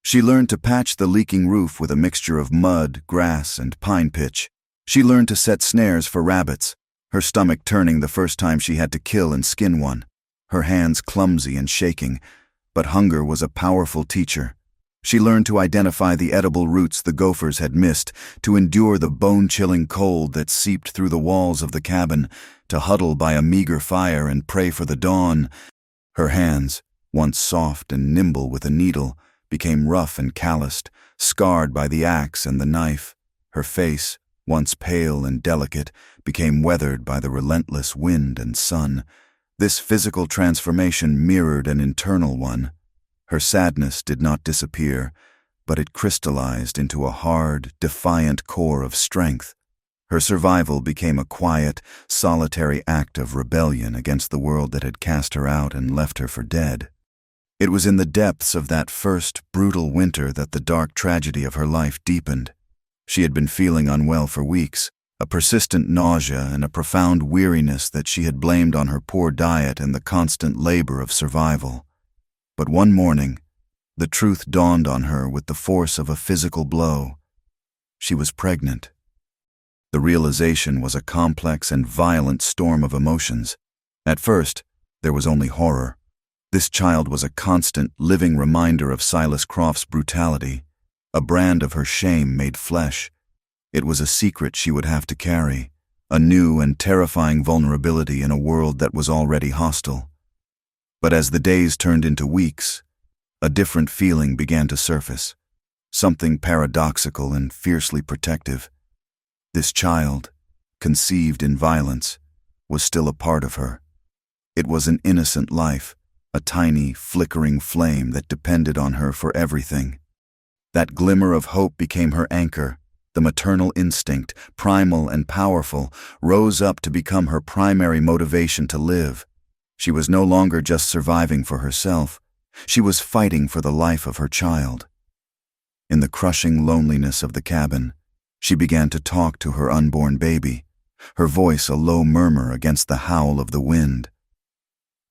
She learned to patch the leaking roof with a mixture of mud, grass, and pine pitch. She learned to set snares for rabbits, her stomach turning the first time she had to kill and skin one, her hands clumsy and shaking, but hunger was a powerful teacher. She learned to identify the edible roots the gophers had missed, to endure the bone-chilling cold that seeped through the walls of the cabin, to huddle by a meager fire and pray for the dawn. Her hands, once soft and nimble with a needle, became rough and calloused, scarred by the axe and the knife. Her face, once pale and delicate, became weathered by the relentless wind and sun. This physical transformation mirrored an internal one. Her sadness did not disappear, but it crystallized into a hard, defiant core of strength. Her survival became a quiet, solitary act of rebellion against the world that had cast her out and left her for dead. It was in the depths of that first, brutal winter that the dark tragedy of her life deepened. She had been feeling unwell for weeks, a persistent nausea and a profound weariness that she had blamed on her poor diet and the constant labor of survival. But one morning, the truth dawned on her with the force of a physical blow. She was pregnant. The realization was a complex and violent storm of emotions. At first, there was only horror. This child was a constant, living reminder of Silas Croft's brutality, a brand of her shame made flesh. It was a secret she would have to carry, a new and terrifying vulnerability in a world that was already hostile. But as the days turned into weeks, a different feeling began to surface, something paradoxical and fiercely protective. This child, conceived in violence, was still a part of her. It was an innocent life, a tiny, flickering flame that depended on her for everything. That glimmer of hope became her anchor. The maternal instinct, primal and powerful, rose up to become her primary motivation to live. She was no longer just surviving for herself. She was fighting for the life of her child. In the crushing loneliness of the cabin, she began to talk to her unborn baby, her voice a low murmur against the howl of the wind.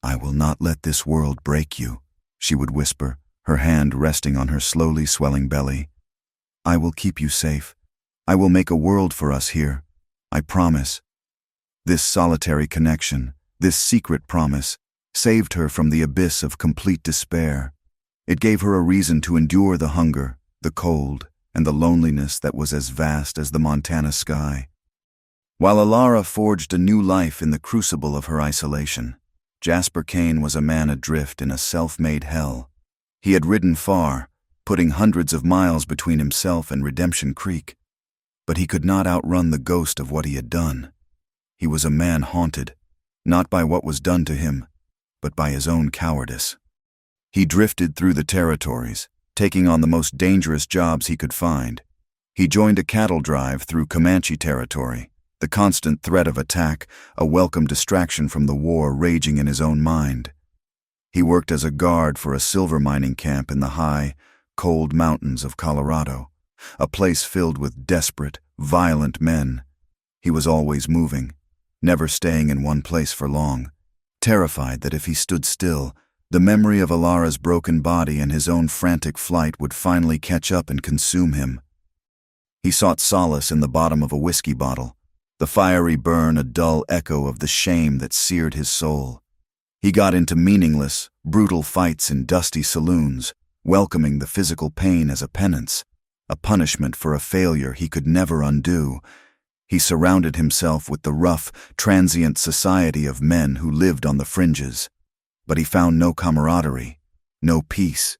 "I will not let this world break you," she would whisper, her hand resting on her slowly swelling belly. "I will keep you safe. I will make a world for us here. I promise." This solitary connection, this secret promise, saved her from the abyss of complete despair. It gave her a reason to endure the hunger, the cold, and the loneliness that was as vast as the Montana sky. While Alara forged a new life in the crucible of her isolation, Jasper Kane was a man adrift in a self-made hell. He had ridden far, putting hundreds of miles between himself and Redemption Creek. But he could not outrun the ghost of what he had done. He was a man haunted, not by what was done to him, but by his own cowardice. He drifted through the territories, taking on the most dangerous jobs he could find. He joined a cattle drive through Comanche territory, the constant threat of attack, a welcome distraction from the war raging in his own mind. He worked as a guard for a silver mining camp in the high, cold mountains of Colorado, a place filled with desperate, violent men. He was always moving, never staying in one place for long, terrified that if he stood still, the memory of Alara's broken body and his own frantic flight would finally catch up and consume him. He sought solace in the bottom of a whiskey bottle, the fiery burn a dull echo of the shame that seared his soul. He got into meaningless, brutal fights in dusty saloons, welcoming the physical pain as a penance, a punishment for a failure he could never undo. He surrounded himself with the rough, transient society of men who lived on the fringes. But he found no camaraderie, no peace.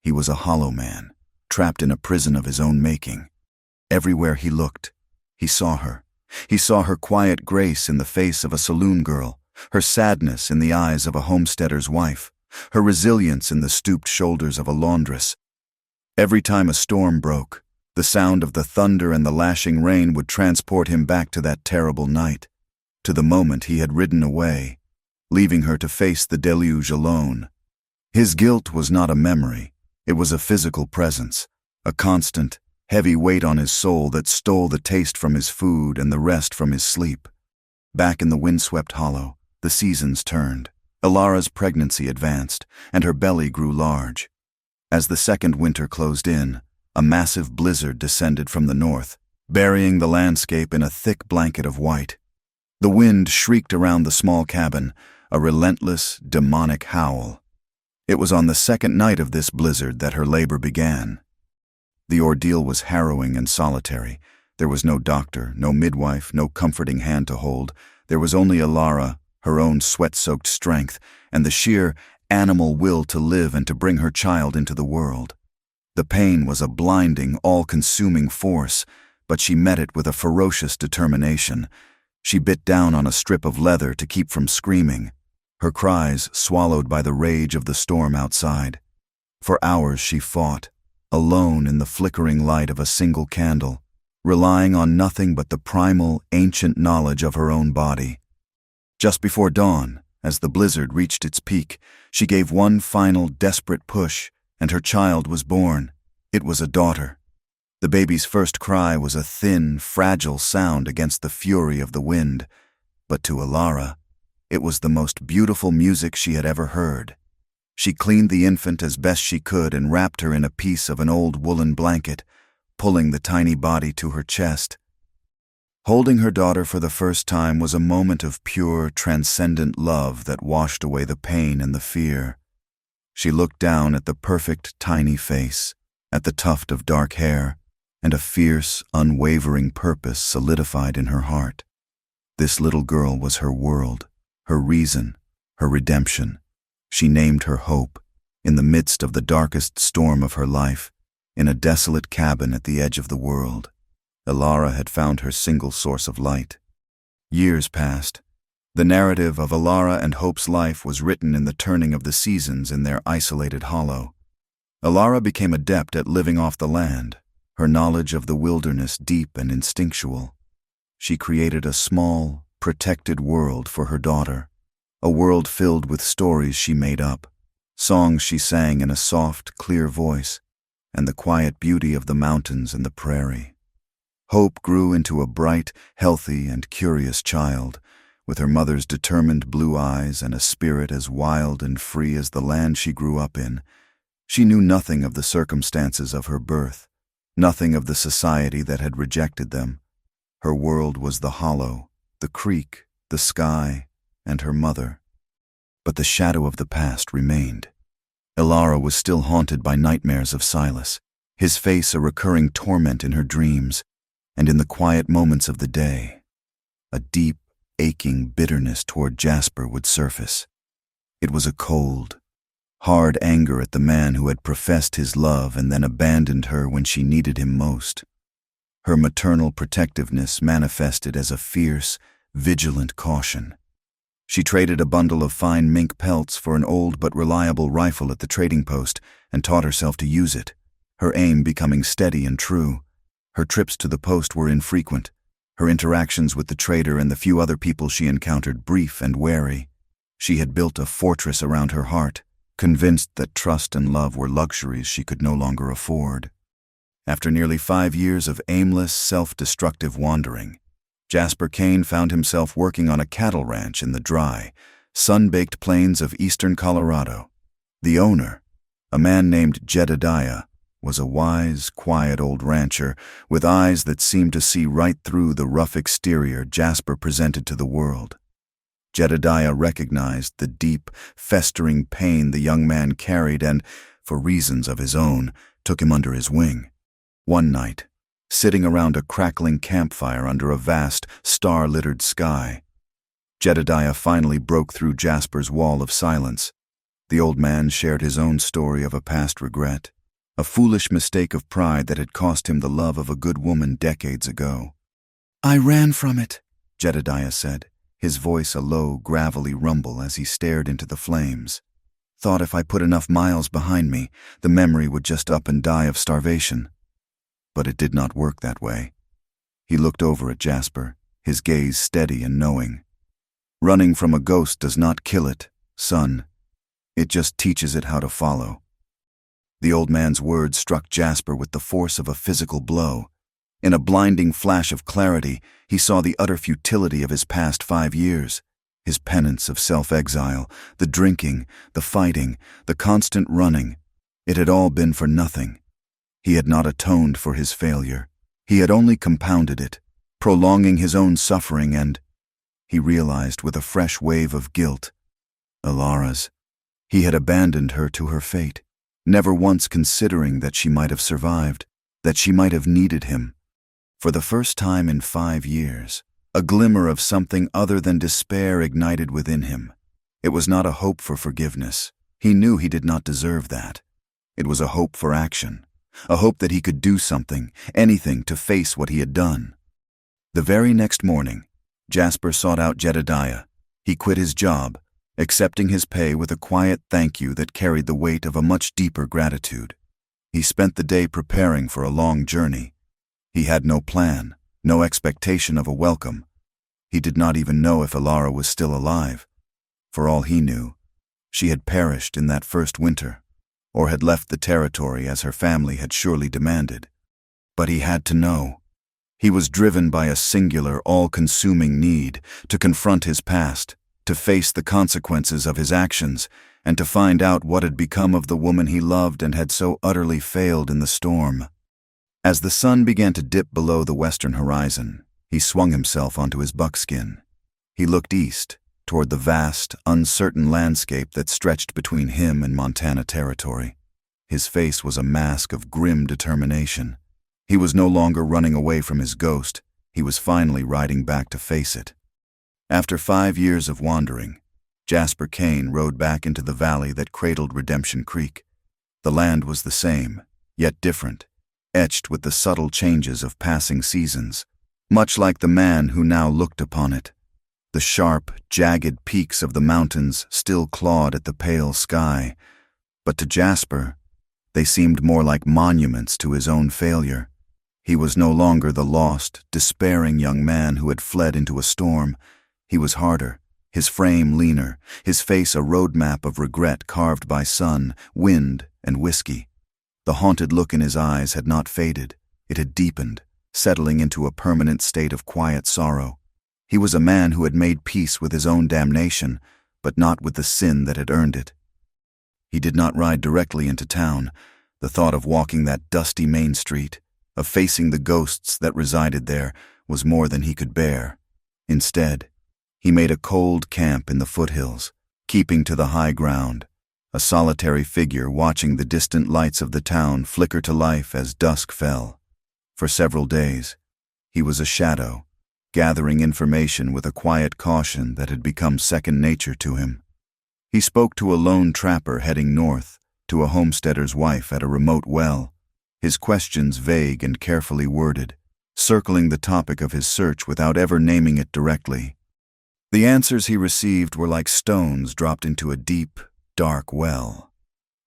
He was a hollow man, trapped in a prison of his own making. Everywhere he looked, he saw her. He saw her quiet grace in the face of a saloon girl, her sadness in the eyes of a homesteader's wife, her resilience in the stooped shoulders of a laundress. Every time a storm broke, the sound of the thunder and the lashing rain would transport him back to that terrible night, to the moment he had ridden away, leaving her to face the deluge alone. His guilt was not a memory, it was a physical presence, a constant, heavy weight on his soul that stole the taste from his food and the rest from his sleep. Back in the windswept hollow, the seasons turned. Ilara's pregnancy advanced, and her belly grew large. As the second winter closed in, a massive blizzard descended from the north, burying the landscape in a thick blanket of white. The wind shrieked around the small cabin, a relentless, demonic howl. It was on the second night of this blizzard that her labor began. The ordeal was harrowing and solitary. There was no doctor, no midwife, no comforting hand to hold. There was only Ilara, her own sweat-soaked strength, and the sheer animal will to live and to bring her child into the world. The pain was a blinding, all-consuming force, but she met it with a ferocious determination. She bit down on a strip of leather to keep from screaming, her cries swallowed by the rage of the storm outside. For hours she fought, alone in the flickering light of a single candle, relying on nothing but the primal, ancient knowledge of her own body. Just before dawn, as the blizzard reached its peak, she gave one final desperate push, and her child was born. It was a daughter. The baby's first cry was a thin, fragile sound against the fury of the wind, but to Ilara, it was the most beautiful music she had ever heard. She cleaned the infant as best she could and wrapped her in a piece of an old woolen blanket, pulling the tiny body to her chest. Holding her daughter for the first time was a moment of pure, transcendent love that washed away the pain and the fear. She looked down at the perfect, tiny face, at the tuft of dark hair, and a fierce, unwavering purpose solidified in her heart. This little girl was her world, her reason, her redemption. She named her Hope, in the midst of the darkest storm of her life, in a desolate cabin at the edge of the world. Ilara had found her single source of light. Years passed. The narrative of Ilara and Hope's life was written in the turning of the seasons in their isolated hollow. Ilara became adept at living off the land, her knowledge of the wilderness deep and instinctual. She created a small, protected world for her daughter, a world filled with stories she made up, songs she sang in a soft, clear voice, and the quiet beauty of the mountains and the prairie. Hope grew into a bright, healthy, and curious child, with her mother's determined blue eyes and a spirit as wild and free as the land she grew up in. She knew nothing of the circumstances of her birth, nothing of the society that had rejected them. Her world was the hollow, the creek, the sky, and her mother. But the shadow of the past remained. Ilara was still haunted by nightmares of Silas, his face a recurring torment in her dreams, and in the quiet moments of the day, a deep, aching bitterness toward Jasper would surface. It was a cold, hard anger at the man who had professed his love and then abandoned her when she needed him most. Her maternal protectiveness manifested as a fierce, vigilant caution. She traded a bundle of fine mink pelts for an old but reliable rifle at the trading post and taught herself to use it, her aim becoming steady and true. Her trips to the post were infrequent, her interactions with the trader and the few other people she encountered brief and wary. She had built a fortress around her heart, convinced that trust and love were luxuries she could no longer afford. After nearly 5 years of aimless, self-destructive wandering, Jasper Kane found himself working on a cattle ranch in the dry, sun-baked plains of eastern Colorado. The owner, a man named Jedediah, was a wise, quiet old rancher with eyes that seemed to see right through the rough exterior Jasper presented to the world. Jedediah recognized the deep, festering pain the young man carried and, for reasons of his own, took him under his wing. One night, sitting around a crackling campfire under a vast, star-littered sky, Jedediah finally broke through Jasper's wall of silence. The old man shared his own story of a past regret, a foolish mistake of pride that had cost him the love of a good woman decades ago. "I ran from it," Jedediah said, his voice a low, gravelly rumble as he stared into the flames. "Thought if I put enough miles behind me, the memory would just up and die of starvation." But it did not work that way. He looked over at Jasper, his gaze steady and knowing. "Running from a ghost does not kill it, son. It just teaches it how to follow." The old man's words struck Jasper with the force of a physical blow. In a blinding flash of clarity, he saw the utter futility of his past 5 years, his penance of self-exile, the drinking, the fighting, the constant running. It had all been for nothing. He had not atoned for his failure. He had only compounded it, prolonging his own suffering, and he realized with a fresh wave of guilt, Alara's. He had abandoned her to her fate, never once considering that she might have survived, that she might have needed him. For the first time in 5 years, a glimmer of something other than despair ignited within him. It was not a hope for forgiveness. He knew he did not deserve that. It was a hope for action, a hope that he could do something, anything to face what he had done. The very next morning, Jasper sought out Jedediah. He quit his job, accepting his pay with a quiet thank you that carried the weight of a much deeper gratitude. He spent the day preparing for a long journey. He had no plan, no expectation of a welcome. He did not even know if Alara was still alive. For all he knew, she had perished in that first winter, or had left the territory as her family had surely demanded. But he had to know. He was driven by a singular, all-consuming need to confront his past, to face the consequences of his actions, and to find out what had become of the woman he loved and had so utterly failed in the storm. As the sun began to dip below the western horizon, he swung himself onto his buckskin. He looked east, toward the vast, uncertain landscape that stretched between him and Montana territory. His face was a mask of grim determination. He was no longer running away from his ghost. He was finally riding back to face it. After 5 years of wandering, Jasper Kane rode back into the valley that cradled Redemption Creek. The land was the same, yet different, etched with the subtle changes of passing seasons, much like the man who now looked upon it. The sharp, jagged peaks of the mountains still clawed at the pale sky, but to Jasper, they seemed more like monuments to his own failure. He was no longer the lost, despairing young man who had fled into a storm. He was harder, his frame leaner, his face a roadmap of regret carved by sun, wind, and whiskey. The haunted look in his eyes had not faded. It had deepened, settling into a permanent state of quiet sorrow. He was a man who had made peace with his own damnation, but not with the sin that had earned it. He did not ride directly into town. The thought of walking that dusty main street, of facing the ghosts that resided there, was more than he could bear. Instead, he made a cold camp in the foothills, keeping to the high ground, a solitary figure watching the distant lights of the town flicker to life as dusk fell. For several days, he was a shadow, gathering information with a quiet caution that had become second nature to him. He spoke to a lone trapper heading north, to a homesteader's wife at a remote well, his questions vague and carefully worded, circling the topic of his search without ever naming it directly. The answers he received were like stones dropped into a deep, dark well.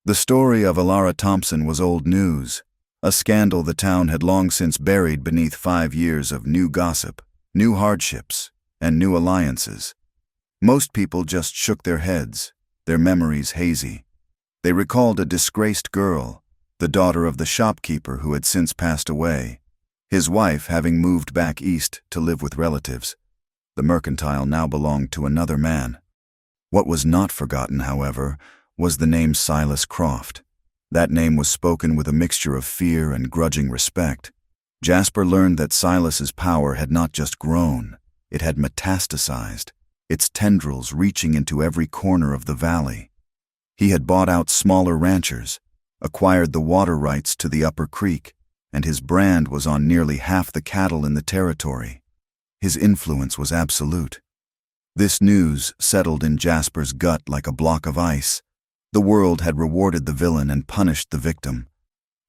The story of Alara Thompson was old news, a scandal the town had long since buried beneath 5 years of new gossip, new hardships, and new alliances. Most people just shook their heads, their memories hazy. They recalled a disgraced girl, the daughter of the shopkeeper who had since passed away, his wife having moved back east to live with relatives. The mercantile now belonged to another man. What was not forgotten, however, was the name Silas Croft. That name was spoken with a mixture of fear and grudging respect. Jasper learned that Silas's power had not just grown, it had metastasized, its tendrils reaching into every corner of the valley. He had bought out smaller ranchers, acquired the water rights to the upper creek, and his brand was on nearly half the cattle in the territory. His influence was absolute. This news settled in Jasper's gut like a block of ice. The world had rewarded the villain and punished the victim.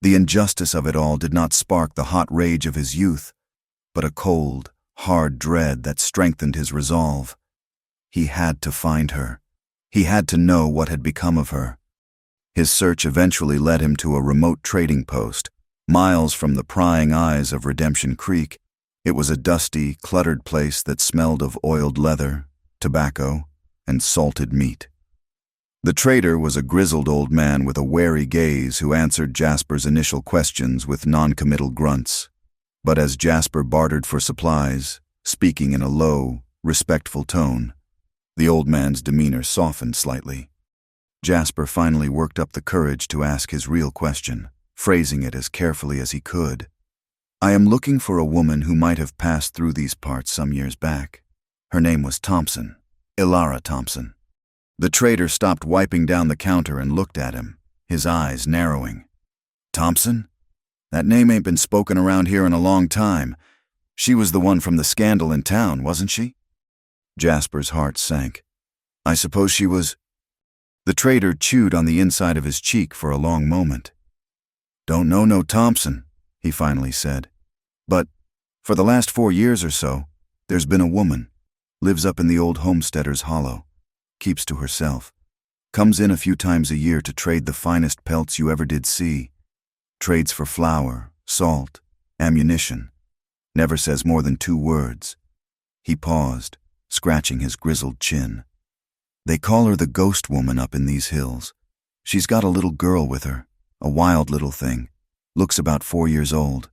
The injustice of it all did not spark the hot rage of his youth, but a cold, hard dread that strengthened his resolve. He had to find her. He had to know what had become of her. His search eventually led him to a remote trading post, miles from the prying eyes of Redemption Creek. It was a dusty, cluttered place that smelled of oiled leather, tobacco, and salted meat. The trader was a grizzled old man with a wary gaze who answered Jasper's initial questions with non-committal grunts. But as Jasper bartered for supplies, speaking in a low, respectful tone, the old man's demeanor softened slightly. Jasper finally worked up the courage to ask his real question, phrasing it as carefully as he could. "I am looking for a woman who might have passed through these parts some years back. Her name was Thompson, Ilara Thompson." The trader stopped wiping down the counter and looked at him, his eyes narrowing. "Thompson? That name ain't been spoken around here in a long time. She was the one from the scandal in town, wasn't she?" Jasper's heart sank. "I suppose she was—" The trader chewed on the inside of his cheek for a long moment. "Don't know no Thompson," he finally said. "But for the last 4 years or so, there's been a woman. Lives up in the old homesteader's hollow. Keeps to herself. Comes in a few times a year to trade the finest pelts you ever did see. Trades for flour, salt, ammunition. Never says more than 2 words. He paused, scratching his grizzled chin. "They call her the ghost woman up in these hills. She's got a little girl with her, a wild little thing. Looks about 4 years old."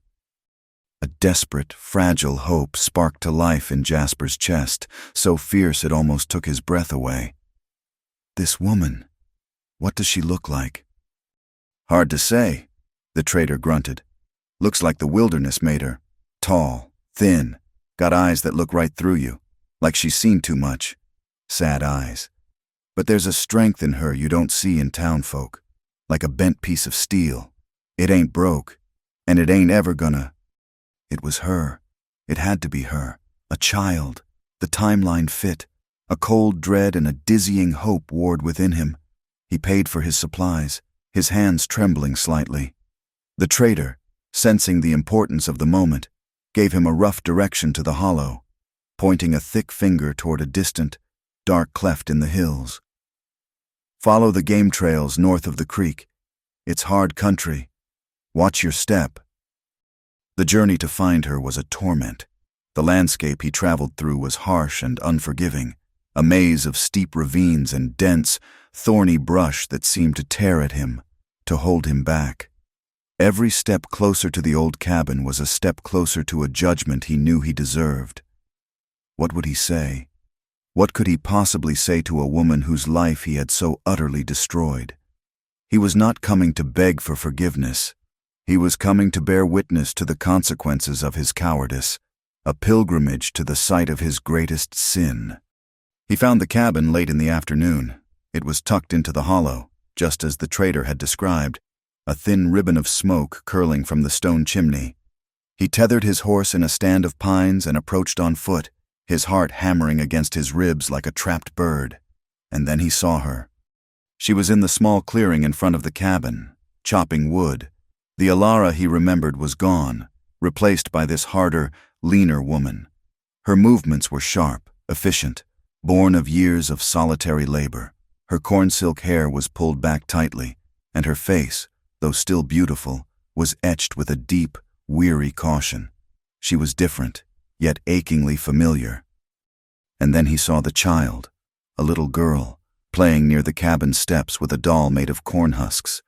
A desperate, fragile hope sparked to life in Jasper's chest, so fierce it almost took his breath away. "This woman, what does she look like?" "Hard to say," the trader grunted. "Looks like the wilderness made her. Tall, thin, got eyes that look right through you, like she's seen too much. Sad eyes. But there's a strength in her you don't see in town folk, like a bent piece of steel. It ain't broke, and it ain't ever gonna—" It was her. It had to be her. A child. The timeline fit. A cold dread and a dizzying hope warred within him. He paid for his supplies, his hands trembling slightly. The trader, sensing the importance of the moment, gave him a rough direction to the hollow, pointing a thick finger toward a distant, dark cleft in the hills. "Follow the game trails north of the creek. It's hard country. Watch your step." The journey to find her was a torment. The landscape he traveled through was harsh and unforgiving, a maze of steep ravines and dense, thorny brush that seemed to tear at him, to hold him back. Every step closer to the old cabin was a step closer to a judgment he knew he deserved. What would he say? What could he possibly say to a woman whose life he had so utterly destroyed? He was not coming to beg for forgiveness. He was coming to bear witness to the consequences of his cowardice, a pilgrimage to the site of his greatest sin. He found the cabin late in the afternoon. It was tucked into the hollow, just as the trader had described, a thin ribbon of smoke curling from the stone chimney. He tethered his horse in a stand of pines and approached on foot, his heart hammering against his ribs like a trapped bird. And then he saw her. She was in the small clearing in front of the cabin, chopping wood. The Ilara he remembered was gone, replaced by this harder, leaner woman. Her movements were sharp, efficient, born of years of solitary labor. Her corn-silk hair was pulled back tightly, and her face, though still beautiful, was etched with a deep, weary caution. She was different, yet achingly familiar. And then he saw the child, a little girl, playing near the cabin steps with a doll made of corn husks.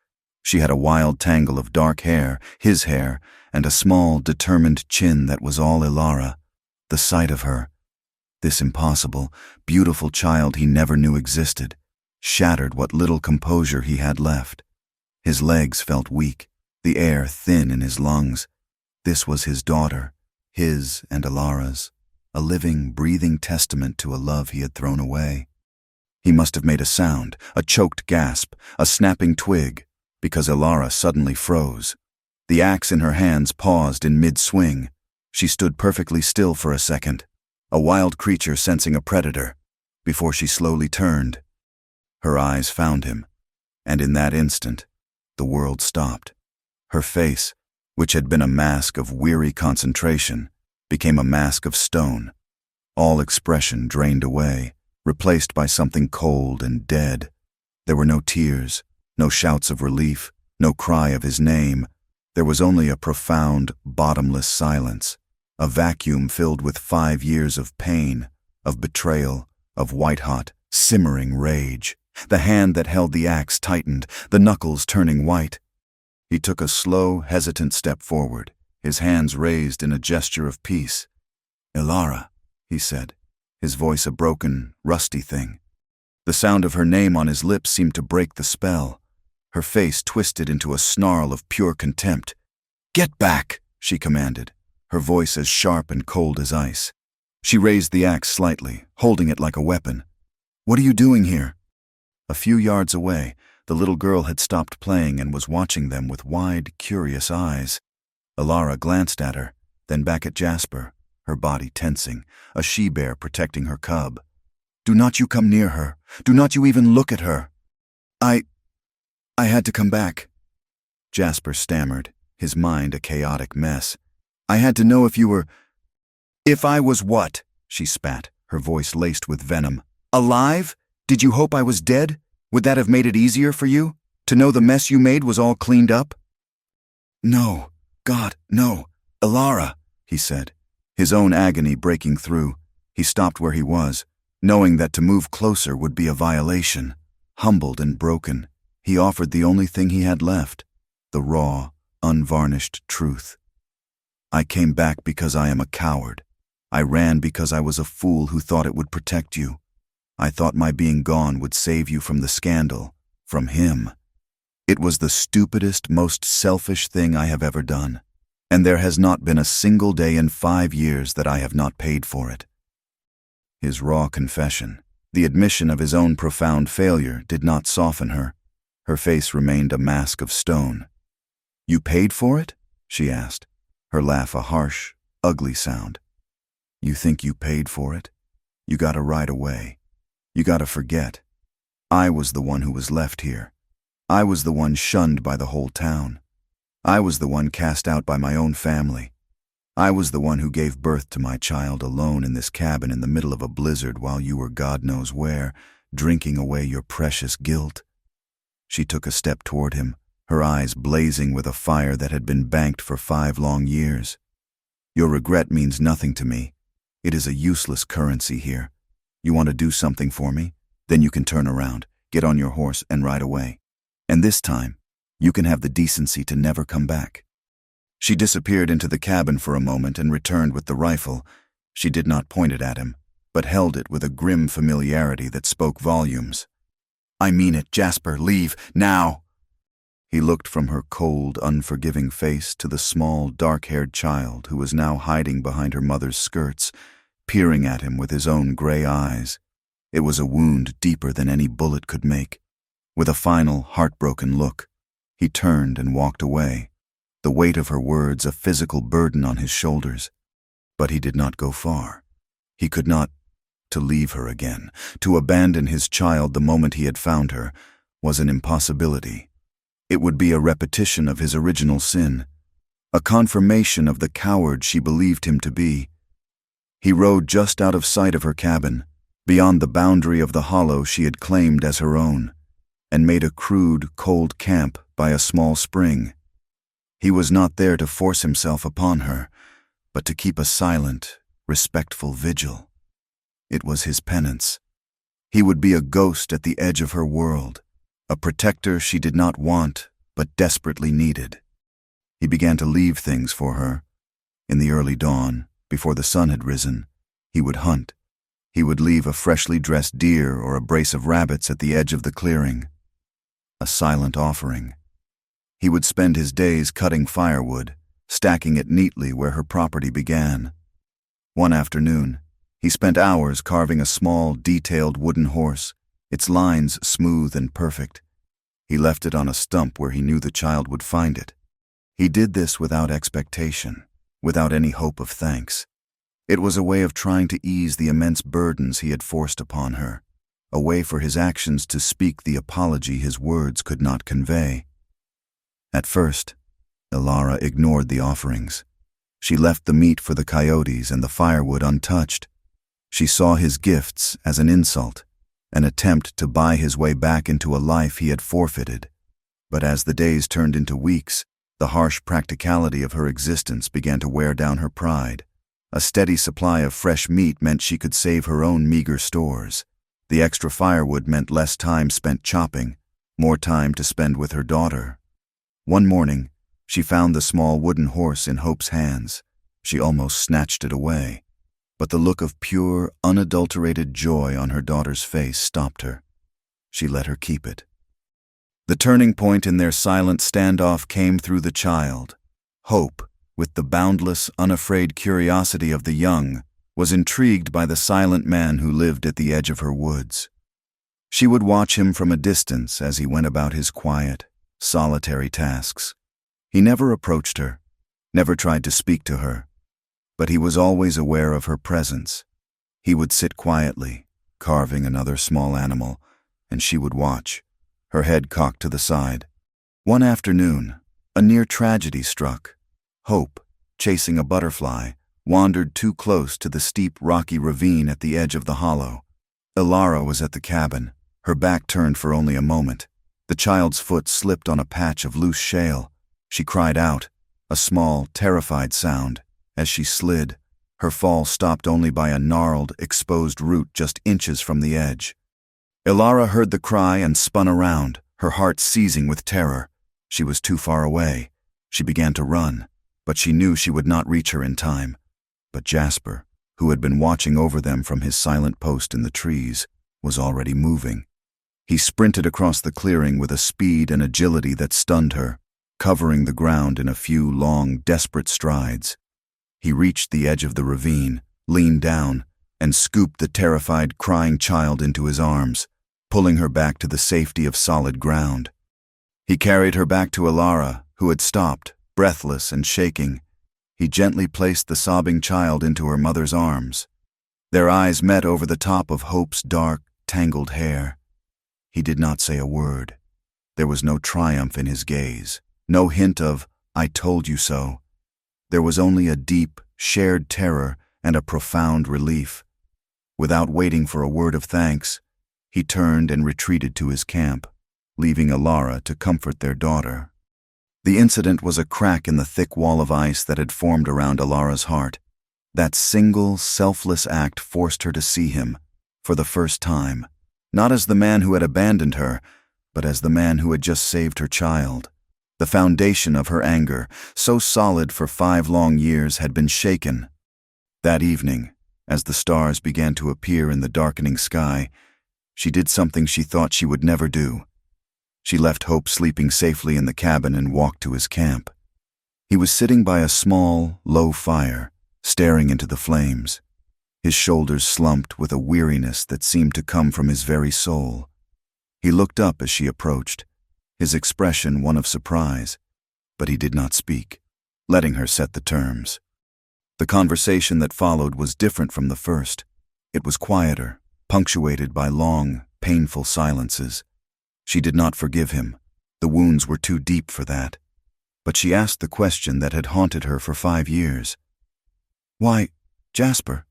She had a wild tangle of dark hair, his hair, and a small, determined chin that was all Ilara. The sight of her, this impossible, beautiful child he never knew existed, shattered what little composure he had left. His legs felt weak, the air thin in his lungs. This was his daughter, his and Ilara's, a living, breathing testament to a love he had thrown away. He must have made a sound, a choked gasp, a snapping twig, because Ilara suddenly froze. The axe in her hands paused in mid-swing. She stood perfectly still for a second, a wild creature sensing a predator, before she slowly turned. Her eyes found him. And in that instant, the world stopped. Her face, which had been a mask of weary concentration, became a mask of stone. All expression drained away, replaced by something cold and dead. There were no tears, no shouts of relief, no cry of his name. There was only a profound, bottomless silence, a vacuum filled with 5 years of pain, of betrayal, of white-hot, simmering rage. The hand that held the axe tightened, the knuckles turning white. He took a slow, hesitant step forward, his hands raised in a gesture of peace. "Ilara," he said, his voice a broken, rusty thing. The sound of her name on his lips seemed to break the spell. Her face twisted into a snarl of pure contempt. "Get back," she commanded, her voice as sharp and cold as ice. She raised the axe slightly, holding it like a weapon. "What are you doing here?" A few yards away, the little girl had stopped playing and was watching them with wide, curious eyes. Ilara glanced at her, then back at Jasper, her body tensing, a she-bear protecting her cub. "Do not you come near her. Do not you even look at her." I had to come back," Jasper stammered, his mind a chaotic mess. "I had to know if you were—" "If I was what?" she spat, her voice laced with venom. "Alive? Did you hope I was dead? Would that have made it easier for you? To know the mess you made was all cleaned up?" "No, God, no. Ilara," he said, his own agony breaking through. He stopped where he was, knowing that to move closer would be a violation. Humbled and broken, he offered the only thing he had left, the raw, unvarnished truth. "I came back because I am a coward. I ran because I was a fool who thought it would protect you. I thought my being gone would save you from the scandal, from him. It was the stupidest, most selfish thing I have ever done, and there has not been a single day in 5 years that I have not paid for it." His raw confession, the admission of his own profound failure, did not soften her. Her face remained a mask of stone. "You paid for it?" she asked, her laugh a harsh, ugly sound. "You think you paid for it? You gotta right away. You gotta forget. I was the one who was left here. I was the one shunned by the whole town. I was the one cast out by my own family. I was the one who gave birth to my child alone in this cabin in the middle of a blizzard while you were God knows where, drinking away your precious guilt." She took a step toward him, her eyes blazing with a fire that had been banked for 5 long years. "Your regret means nothing to me. It is a useless currency here. You want to do something for me? Then you can turn around, get on your horse, and ride away. And this time, you can have the decency to never come back." She disappeared into the cabin for a moment and returned with the rifle. She did not point it at him, but held it with a grim familiarity that spoke volumes. "I mean it, Jasper, leave, now!" He looked from her cold, unforgiving face to the small, dark-haired child who was now hiding behind her mother's skirts, peering at him with his own gray eyes. It was a wound deeper than any bullet could make. With a final, heartbroken look, he turned and walked away, the weight of her words a physical burden on his shoulders. But he did not go far. He could not. To leave her again, to abandon his child the moment he had found her, was an impossibility. It would be a repetition of his original sin, a confirmation of the coward she believed him to be. He rode just out of sight of her cabin, beyond the boundary of the hollow she had claimed as her own, and made a crude, cold camp by a small spring. He was not there to force himself upon her, but to keep a silent, respectful vigil. It was his penance. He would be a ghost at the edge of her world, a protector she did not want but desperately needed. He began to leave things for her. In the early dawn, before the sun had risen, he would hunt. He would leave a freshly dressed deer or a brace of rabbits at the edge of the clearing. A silent offering. He would spend his days cutting firewood, stacking it neatly where her property began. One afternoon, he spent hours carving a small, detailed wooden horse, its lines smooth and perfect. He left it on a stump where he knew the child would find it. He did this without expectation, without any hope of thanks. It was a way of trying to ease the immense burdens he had forced upon her, a way for his actions to speak the apology his words could not convey. At first, Ilara ignored the offerings. She left the meat for the coyotes and the firewood untouched. She saw his gifts as an insult, an attempt to buy his way back into a life he had forfeited. But as the days turned into weeks, the harsh practicality of her existence began to wear down her pride. A steady supply of fresh meat meant she could save her own meager stores. The extra firewood meant less time spent chopping, more time to spend with her daughter. One morning, she found the small wooden horse in Hope's hands. She almost snatched it away, but the look of pure, unadulterated joy on her daughter's face stopped her. She let her keep it. The turning point in their silent standoff came through the child. Hope, with the boundless, unafraid curiosity of the young, was intrigued by the silent man who lived at the edge of her woods. She would watch him from a distance as he went about his quiet, solitary tasks. He never approached her, never tried to speak to her, but he was always aware of her presence. He would sit quietly, carving another small animal, and she would watch, her head cocked to the side. One afternoon, a near tragedy struck. Hope, chasing a butterfly, wandered too close to the steep, rocky ravine at the edge of the hollow. Ilara was at the cabin, her back turned for only a moment. The child's foot slipped on a patch of loose shale. She cried out, a small, terrified sound. As she slid, her fall stopped only by a gnarled, exposed root just inches from the edge. Ilara heard the cry and spun around, her heart seizing with terror. She was too far away. She began to run, but she knew she would not reach her in time. But Jasper, who had been watching over them from his silent post in the trees, was already moving. He sprinted across the clearing with a speed and agility that stunned her, covering the ground in a few long, desperate strides. He reached the edge of the ravine, leaned down, and scooped the terrified, crying child into his arms, pulling her back to the safety of solid ground. He carried her back to Ilara, who had stopped, breathless and shaking. He gently placed the sobbing child into her mother's arms. Their eyes met over the top of Hope's dark, tangled hair. He did not say a word. There was no triumph in his gaze, no hint of, "I told you so." There was only a deep, shared terror and a profound relief. Without waiting for a word of thanks, he turned and retreated to his camp, leaving Ilara to comfort their daughter. The incident was a crack in the thick wall of ice that had formed around Ilara's heart. That single, selfless act forced her to see him, for the first time, not as the man who had abandoned her, but as the man who had just saved her child. The foundation of her anger, so solid for 5 long years, had been shaken. That evening, as the stars began to appear in the darkening sky, she did something she thought she would never do. She left Hope sleeping safely in the cabin and walked to his camp. He was sitting by a small, low fire, staring into the flames. His shoulders slumped with a weariness that seemed to come from his very soul. He looked up as she approached, his expression one of surprise, but he did not speak, letting her set the terms. The conversation that followed was different from the first. It was quieter, punctuated by long, painful silences. She did not forgive him. The wounds were too deep for that. But she asked the question that had haunted her for 5 years. "Why, Jasper,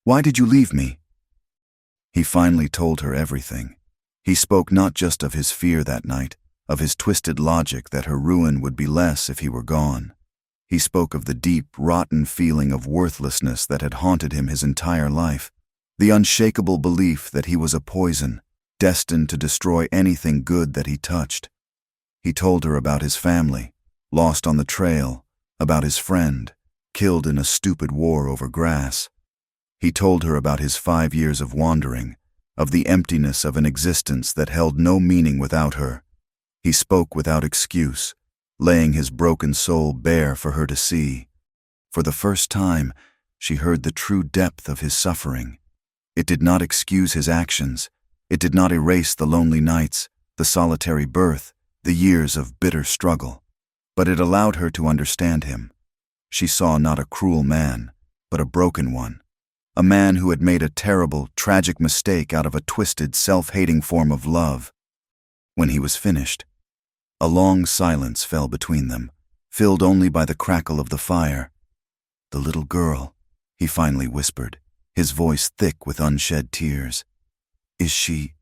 why did you leave me?" He finally told her everything. He spoke not just of his fear that night, of his twisted logic that her ruin would be less if he were gone. He spoke of the deep, rotten feeling of worthlessness that had haunted him his entire life, the unshakable belief that he was a poison, destined to destroy anything good that he touched. He told her about his family, lost on the trail, about his friend, killed in a stupid war over grass. He told her about his 5 years of wandering, of the emptiness of an existence that held no meaning without her. He spoke without excuse, laying his broken soul bare for her to see. For the first time, she heard the true depth of his suffering. It did not excuse his actions. It did not erase the lonely nights, the solitary birth, the years of bitter struggle. But it allowed her to understand him. She saw not a cruel man, but a broken one, a man who had made a terrible, tragic mistake out of a twisted, self-hating form of love. When he was finished, a long silence fell between them, filled only by the crackle of the fire. "The little girl," he finally whispered, his voice thick with unshed tears. "Is she—"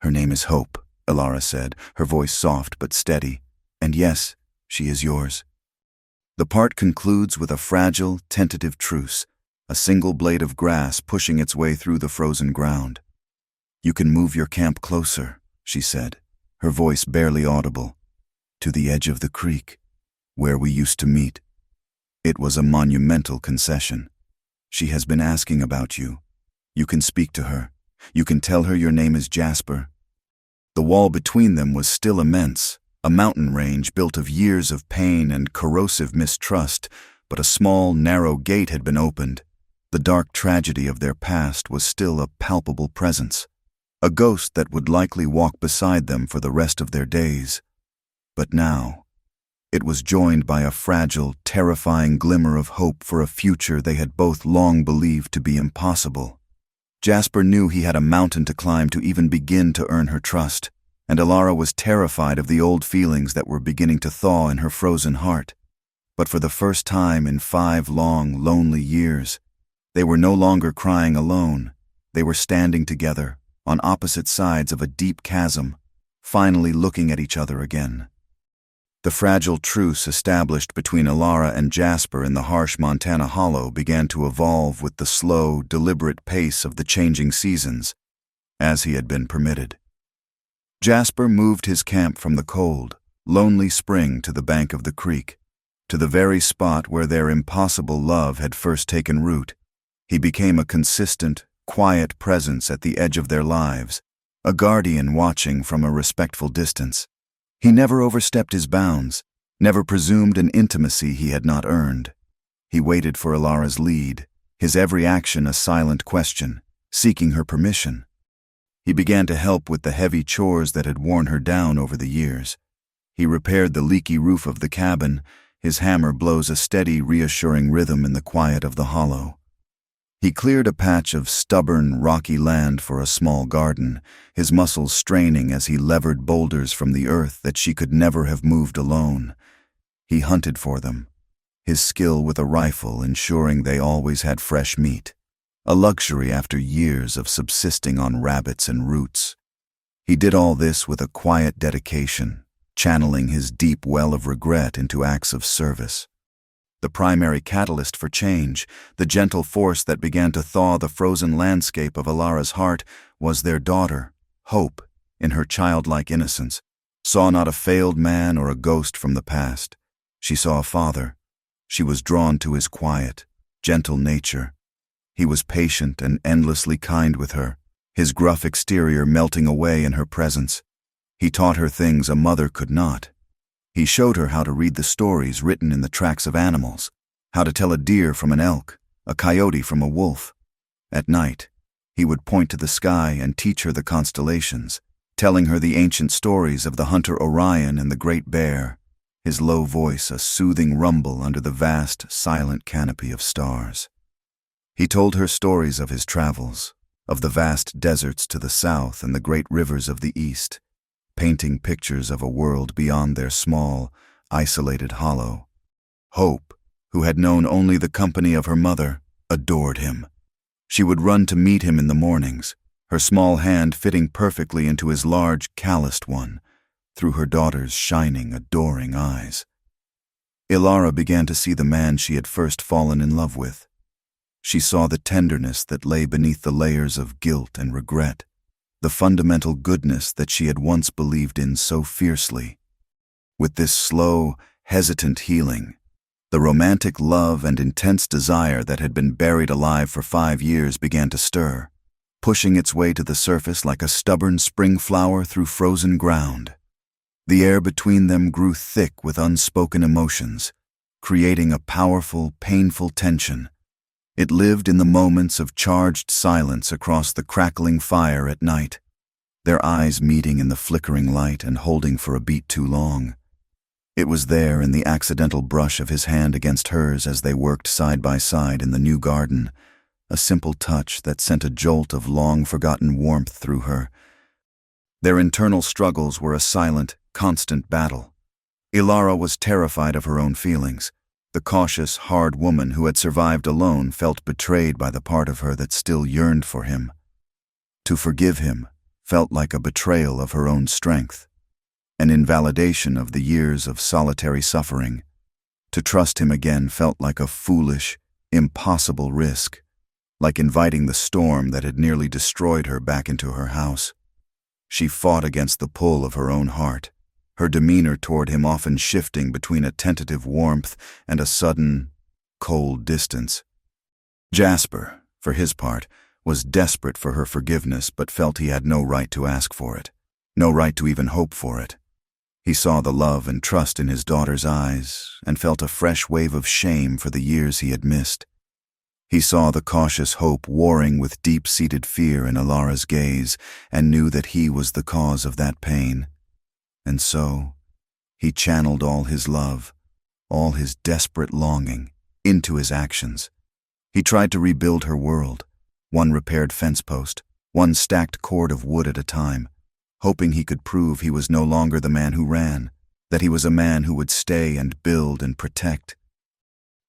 "Her name is Hope," Ilara said, her voice soft but steady. "And yes, she is yours." The part concludes with a fragile, tentative truce, a single blade of grass pushing its way through the frozen ground. "You can move your camp closer," she said, her voice barely audible, "to the edge of the creek, where we used to meet." It was a monumental concession. "She has been asking about you. You can speak to her. You can tell her your name is Jasper." The wall between them was still immense, a mountain range built of years of pain and corrosive mistrust, but a small, narrow gate had been opened. The dark tragedy of their past was still a palpable presence, a ghost that would likely walk beside them for the rest of their days. But now, it was joined by a fragile, terrifying glimmer of hope for a future they had both long believed to be impossible. Jasper knew he had a mountain to climb to even begin to earn her trust, and Ilara was terrified of the old feelings that were beginning to thaw in her frozen heart. But for the first time in 5 long, lonely years, they were no longer crying alone. They were standing together, on opposite sides of a deep chasm, finally looking at each other again. The fragile truce established between Ilara and Jasper in the harsh Montana hollow began to evolve with the slow, deliberate pace of the changing seasons, as he had been permitted. Jasper moved his camp from the cold, lonely spring to the bank of the creek, to the very spot where their impossible love had first taken root. He became a consistent, quiet presence at the edge of their lives, a guardian watching from a respectful distance. He never overstepped his bounds, never presumed an intimacy he had not earned. He waited for Ilara's lead, his every action a silent question, seeking her permission. He began to help with the heavy chores that had worn her down over the years. He repaired the leaky roof of the cabin. His hammer blows a steady, reassuring rhythm in the quiet of the hollow. He cleared a patch of stubborn, rocky land for a small garden, his muscles straining as he levered boulders from the earth that she could never have moved alone. He hunted for them, his skill with a rifle ensuring they always had fresh meat, a luxury after years of subsisting on rabbits and roots. He did all this with a quiet dedication, channeling his deep well of regret into acts of service. The primary catalyst for change, the gentle force that began to thaw the frozen landscape of Ilara's heart, was their daughter, Hope, in her childlike innocence, saw not a failed man or a ghost from the past. She saw a father. She was drawn to his quiet, gentle nature. He was patient and endlessly kind with her, his gruff exterior melting away in her presence. He taught her things a mother could not. He showed her how to read the stories written in the tracks of animals, how to tell a deer from an elk, a coyote from a wolf. At night, he would point to the sky and teach her the constellations, telling her the ancient stories of the hunter Orion and the Great Bear, his low voice a soothing rumble under the vast, silent canopy of stars. He told her stories of his travels, of the vast deserts to the south and the great rivers of the east, painting pictures of a world beyond their small, isolated hollow. Hope, who had known only the company of her mother, adored him. She would run to meet him in the mornings, her small hand fitting perfectly into his large, calloused one, through her daughter's shining, adoring eyes. Ilara began to see the man she had first fallen in love with. She saw the tenderness that lay beneath the layers of guilt and regret, the fundamental goodness that she had once believed in so fiercely. With this slow, hesitant healing, the romantic love and intense desire that had been buried alive for 5 years began to stir, pushing its way to the surface like a stubborn spring flower through frozen ground. The air between them grew thick with unspoken emotions, creating a powerful, painful tension. It lived in the moments of charged silence across the crackling fire at night, their eyes meeting in the flickering light and holding for a beat too long. It was there in the accidental brush of his hand against hers as they worked side by side in the new garden, a simple touch that sent a jolt of long-forgotten warmth through her. Their internal struggles were a silent, constant battle. Ilara was terrified of her own feelings. The cautious, hard woman who had survived alone felt betrayed by the part of her that still yearned for him. To forgive him felt like a betrayal of her own strength, an invalidation of the years of solitary suffering. To trust him again felt like a foolish, impossible risk, like inviting the storm that had nearly destroyed her back into her house. She fought against the pull of her own heart, her demeanor toward him often shifting between a tentative warmth and a sudden, cold distance. Jasper, for his part, was desperate for her forgiveness but felt he had no right to ask for it, no right to even hope for it. He saw the love and trust in his daughter's eyes and felt a fresh wave of shame for the years he had missed. He saw the cautious hope warring with deep-seated fear in Ilara's gaze and knew that he was the cause of that pain. And so, he channeled all his love, all his desperate longing, into his actions. He tried to rebuild her world, one repaired fence post, one stacked cord of wood at a time, hoping he could prove he was no longer the man who ran, that he was a man who would stay and build and protect.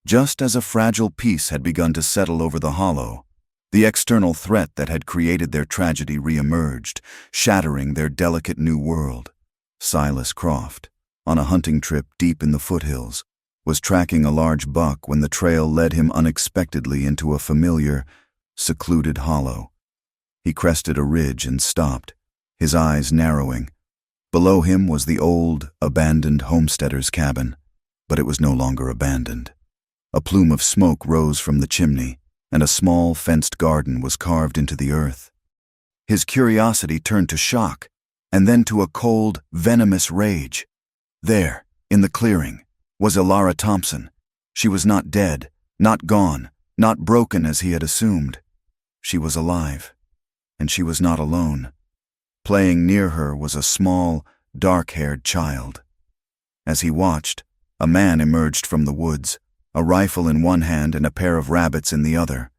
Just as a fragile peace had begun to settle over the hollow, the external threat that had created their tragedy re-emerged, shattering their delicate new world. Silas Croft, on a hunting trip deep in the foothills, was tracking a large buck when the trail led him unexpectedly into a familiar, secluded hollow. He crested a ridge and stopped, his eyes narrowing. Below him was the old, abandoned homesteader's cabin, but it was no longer abandoned. A plume of smoke rose from the chimney, and a small, fenced garden was carved into the earth. His curiosity turned to shock, and then to a cold, venomous rage. There, in the clearing, was Ilara Thompson. She was not dead, not gone, not broken as he had assumed. She was alive, and she was not alone. Playing near her was a small, dark-haired child. As he watched, a man emerged from the woods, a rifle in one hand and a pair of rabbits in the other.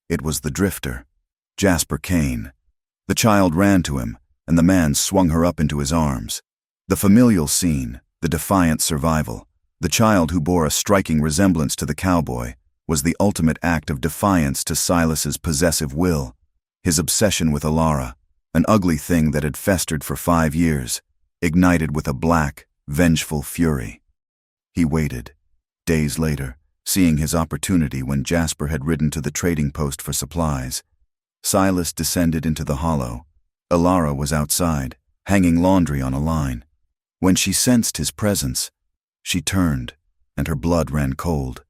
It was the drifter, Jasper Kane. The child ran to him, and the man swung her up into his arms. The familial scene, the defiant survival, the child who bore a striking resemblance to the cowboy, was the ultimate act of defiance to Silas's possessive will, his obsession with Ilara, an ugly thing that had festered for 5 years, ignited with a black, vengeful fury. He waited, days later, seeing his opportunity when Jasper had ridden to the trading post for supplies. Silas descended into the hollow. Ilara was outside, hanging laundry on a line. When she sensed his presence, she turned, and her blood ran cold.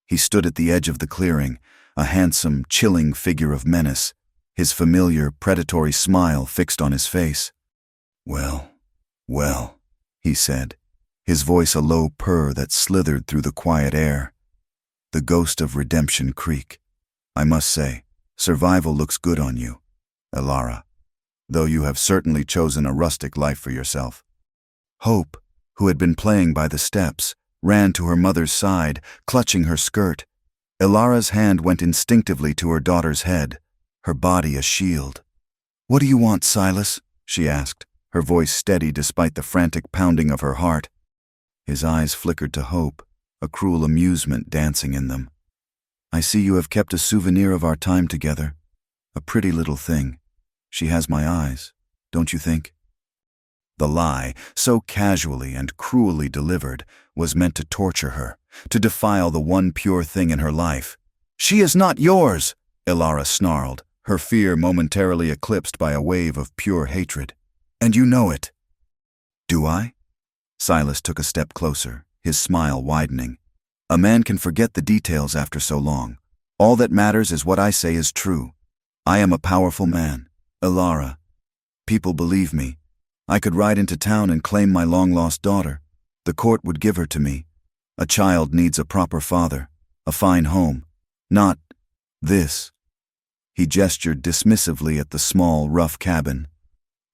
He stood at the edge of the clearing, a handsome, chilling figure of menace, his familiar, predatory smile fixed on his face. "Well, well," he said, his voice a low purr that slithered through the quiet air. "The ghost of Redemption Creek. I must say, survival looks good on you, Ilara, though you have certainly chosen a rustic life for yourself." Hope, who had been playing by the steps, ran to her mother's side, clutching her skirt. Ilara's hand went instinctively to her daughter's head, her body a shield. "What do you want, Silas?" she asked, her voice steady despite the frantic pounding of her heart. His eyes flickered to hope, a cruel amusement dancing in them. "I see you have kept a souvenir of our time together. A pretty little thing. She has my eyes, don't you think?" The lie, so casually and cruelly delivered, was meant to torture her, to defile the one pure thing in her life. "She is not yours," Ilara snarled, her fear momentarily eclipsed by a wave of pure hatred. "And you know it." "Do I?" Silas took a step closer, his smile widening. "A man can forget the details after so long. All that matters is what I say is true. I am a powerful man, Ilara. People believe me. I could ride into town and claim my long-lost daughter. The court would give her to me. A child needs a proper father, a fine home, not this." He gestured dismissively at the small, rough cabin.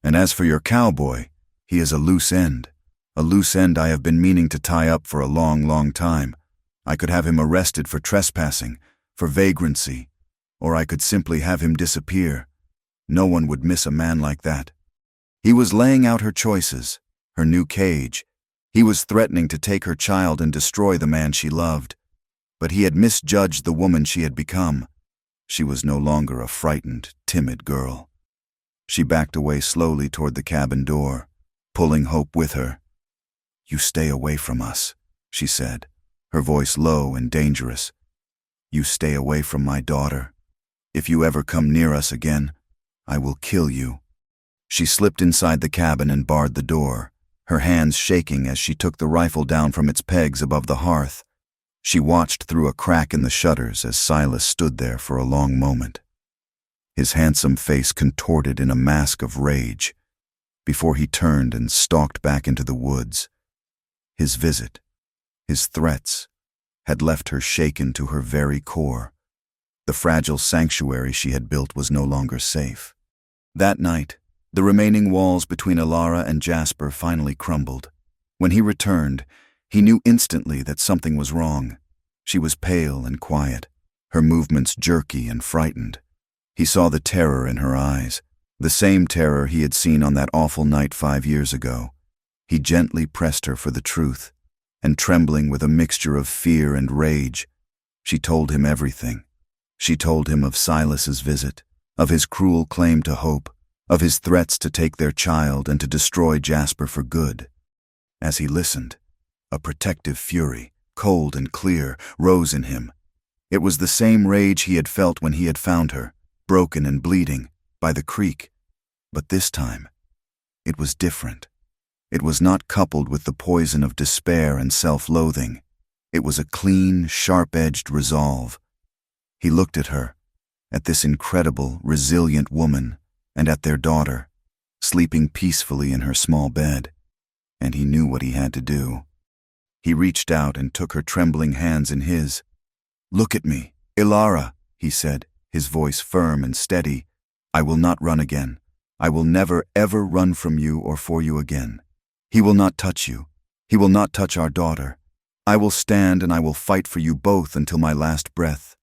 "And as for your cowboy, he is a loose end I have been meaning to tie up for a long, long time. I could have him arrested for trespassing, for vagrancy, or I could simply have him disappear. No one would miss a man like that. He was laying out her choices, her new cage. He was threatening to take her child and destroy the man she loved. But he had misjudged the woman she had become. She was no longer a frightened, timid girl. She backed away slowly toward the cabin door, pulling Hope with her. "You stay away from us," she said, her voice low and dangerous. "You stay away from my daughter. If you ever come near us again, I will kill you." She slipped inside the cabin and barred the door, her hands shaking as she took the rifle down from its pegs above the hearth. She watched through a crack in the shutters as Silas stood there for a long moment, his handsome face contorted in a mask of rage, before he turned and stalked back into the woods. His visit, his threats, had left her shaken to her very core. The fragile sanctuary she had built was no longer safe. That night, the remaining walls between Alara and Jasper finally crumbled. When he returned, he knew instantly that something was wrong. She was pale and quiet, her movements jerky and frightened. He saw the terror in her eyes, the same terror he had seen on that awful night 5 years ago. He gently pressed her for the truth, and trembling with a mixture of fear and rage, she told him everything. She told him of Silas's visit, of his cruel claim to Hope, of his threats to take their child and to destroy Jasper for good. As he listened, a protective fury, cold and clear, rose in him. It was the same rage he had felt when he had found her, broken and bleeding, by the creek. But this time, it was different. It was not coupled with the poison of despair and self-loathing. It was a clean, sharp-edged resolve. He looked at her, at this incredible, resilient woman, and at their daughter, sleeping peacefully in her small bed, and he knew what he had to do. He reached out and took her trembling hands in his. "Look at me, Alara," he said, his voice firm and steady. "I will not run again. I will never, ever run from you or for you again. He will not touch you. He will not touch our daughter. I will stand and I will fight for you both until my last breath.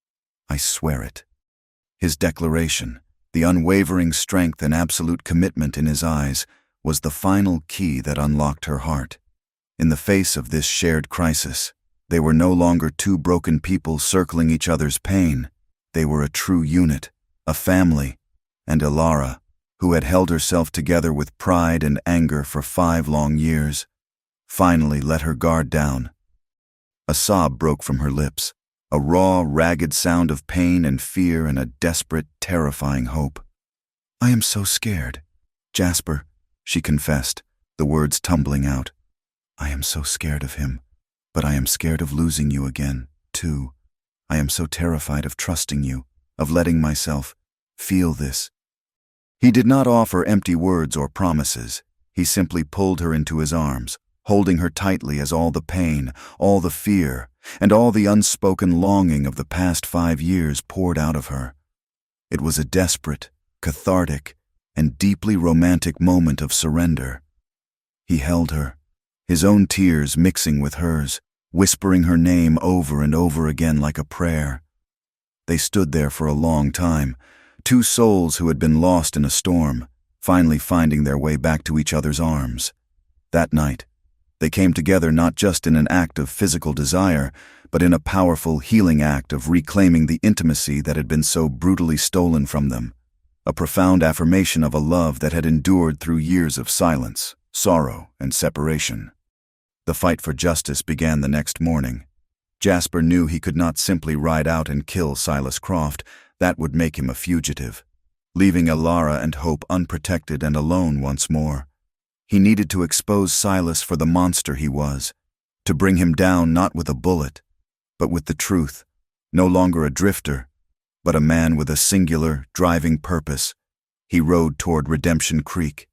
I swear it." His declaration, the unwavering strength and absolute commitment in his eyes, was the final key that unlocked her heart. In the face of this shared crisis, they were no longer two broken people circling each other's pain. They were a true unit, a family, and Alara, who had held herself together with pride and anger for 5 long years, finally let her guard down. A sob broke from her lips, a raw, ragged sound of pain and fear and a desperate, terrifying hope. "I am so scared, Jasper," she confessed, the words tumbling out. "I am so scared of him, but I am scared of losing you again, too. I am so terrified of trusting you, of letting myself feel this." He did not offer empty words or promises. He simply pulled her into his arms, holding her tightly as all the pain, all the fear, and all the unspoken longing of the past 5 years poured out of her. It was a desperate, cathartic, and deeply romantic moment of surrender. He held her, his own tears mixing with hers, whispering her name over and over again like a prayer. They stood there for a long time, two souls who had been lost in a storm, finally finding their way back to each other's arms. That night, they came together not just in an act of physical desire, but in a powerful healing act of reclaiming the intimacy that had been so brutally stolen from them, a profound affirmation of a love that had endured through years of silence, sorrow, and separation. The fight for justice began the next morning. Jasper knew he could not simply ride out and kill Silas Croft. That would make him a fugitive, leaving Alara and Hope unprotected and alone once more. He needed to expose Silas for the monster he was, to bring him down not with a bullet, but with the truth, no longer a drifter, but a man with a singular, driving purpose. He rode toward Redemption Creek.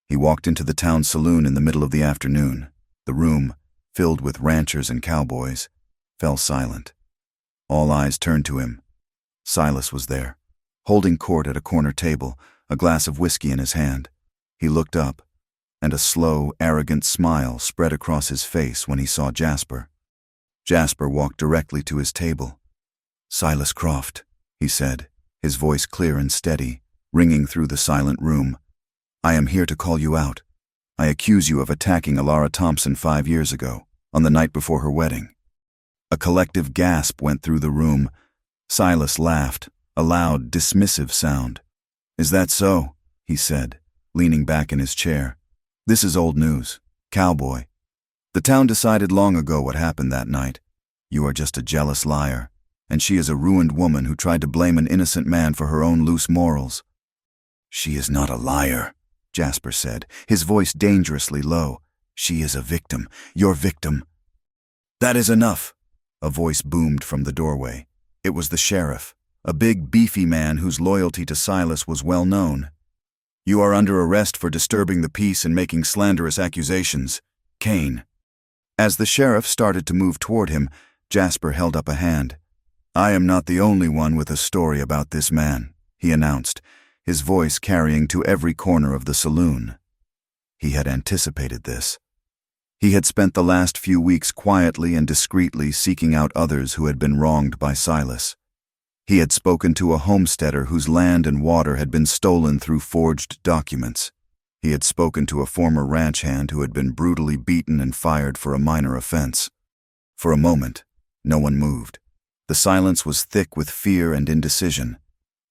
He walked into the town saloon in the middle of the afternoon. The room, filled with ranchers and cowboys, fell silent. All eyes turned to him. Silas was there, holding court at a corner table, a glass of whiskey in his hand. He looked up, and a slow, arrogant smile spread across his face when he saw Jasper. Jasper walked directly to his table. "Silas Croft," he said, his voice clear and steady, ringing through the silent room. "I am here to call you out. I accuse you of attacking Alara Thompson 5 years ago, on the night before her wedding." A collective gasp went through the room. Silas laughed, a loud, dismissive sound. "Is that so?" he said, leaning back in his chair. "This is old news. Cowboy. The town decided long ago what happened that night. You are just a jealous liar, and she is a ruined woman who tried to blame an innocent man for her own loose morals." "She is not a liar," Jasper said, his voice dangerously low. "She is a victim, your victim." "That is enough," a voice boomed from the doorway. It was the sheriff, a big, beefy man whose loyalty to Silas was well known. "You are under arrest for disturbing the peace and making slanderous accusations. Kane." As the sheriff started to move toward him, Jasper held up a hand. "I am not the only one with a story about this man," he announced, his voice carrying to every corner of the saloon. He had anticipated this. He had spent the last few weeks quietly and discreetly seeking out others who had been wronged by Silas. He had spoken to a homesteader whose land and water had been stolen through forged documents. He had spoken to a former ranch hand who had been brutally beaten and fired for a minor offense. For a moment, no one moved. The silence was thick with fear and indecision.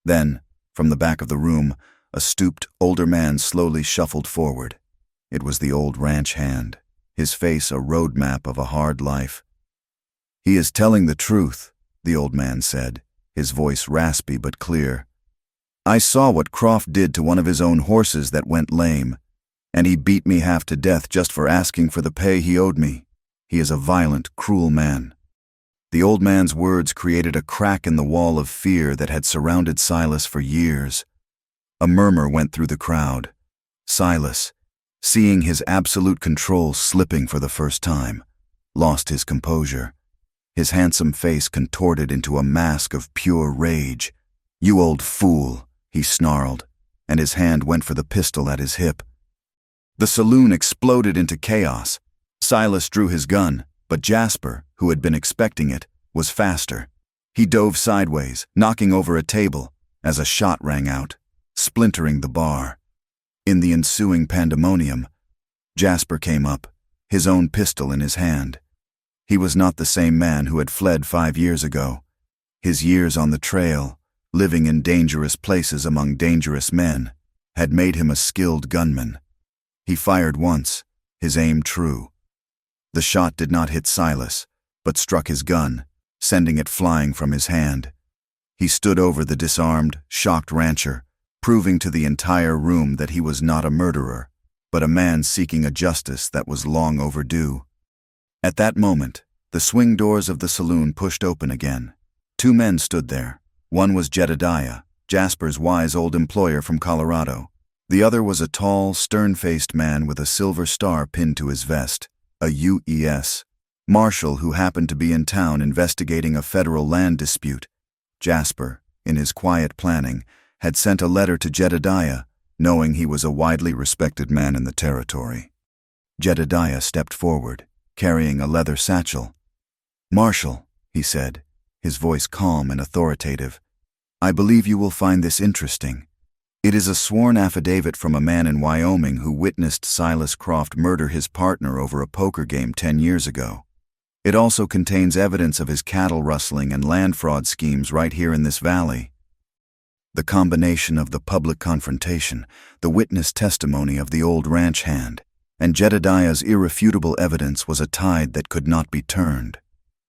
Then, from the back of the room, a stooped, older man slowly shuffled forward. It was the old ranch hand, his face a road map of a hard life. "He is telling the truth," the old man said, his voice raspy but clear. "I saw what Croft did to one of his own horses that went lame, and he beat me half to death just for asking for the pay he owed me. He is a violent, cruel man." The old man's words created a crack in the wall of fear that had surrounded Silas for years. A murmur went through the crowd. Silas, seeing his absolute control slipping for the first time, lost his composure. His handsome face contorted into a mask of pure rage. "You old fool," he snarled, and his hand went for the pistol at his hip. The saloon exploded into chaos. Silas drew his gun, but Jasper, who had been expecting it, was faster. He dove sideways, knocking over a table, as a shot rang out, splintering the bar. In the ensuing pandemonium, Jasper came up, his own pistol in his hand. He was not the same man who had fled 5 years ago. His years on the trail, living in dangerous places among dangerous men, had made him a skilled gunman. He fired once, his aim true. The shot did not hit Silas, but struck his gun, sending it flying from his hand. He stood over the disarmed, shocked rancher, proving to the entire room that he was not a murderer, but a man seeking a justice that was long overdue. At that moment, the swing doors of the saloon pushed open again. 2 men stood there. One was Jedediah, Jasper's wise old employer from Colorado. The other was a tall, stern-faced man with a silver star pinned to his vest, a U.S. Marshal who happened to be in town investigating a federal land dispute. Jasper, in his quiet planning, had sent a letter to Jedediah, knowing he was a widely respected man in the territory. Jedediah stepped forward, carrying a leather satchel. "Marshal," he said, his voice calm and authoritative, "I believe you will find this interesting. It is a sworn affidavit from a man in Wyoming who witnessed Silas Croft murder his partner over a poker game 10 years ago. It also contains evidence of his cattle rustling and land fraud schemes right here in this valley." The combination of the public confrontation, the witness testimony of the old ranch hand, and Jedediah's irrefutable evidence was a tide that could not be turned.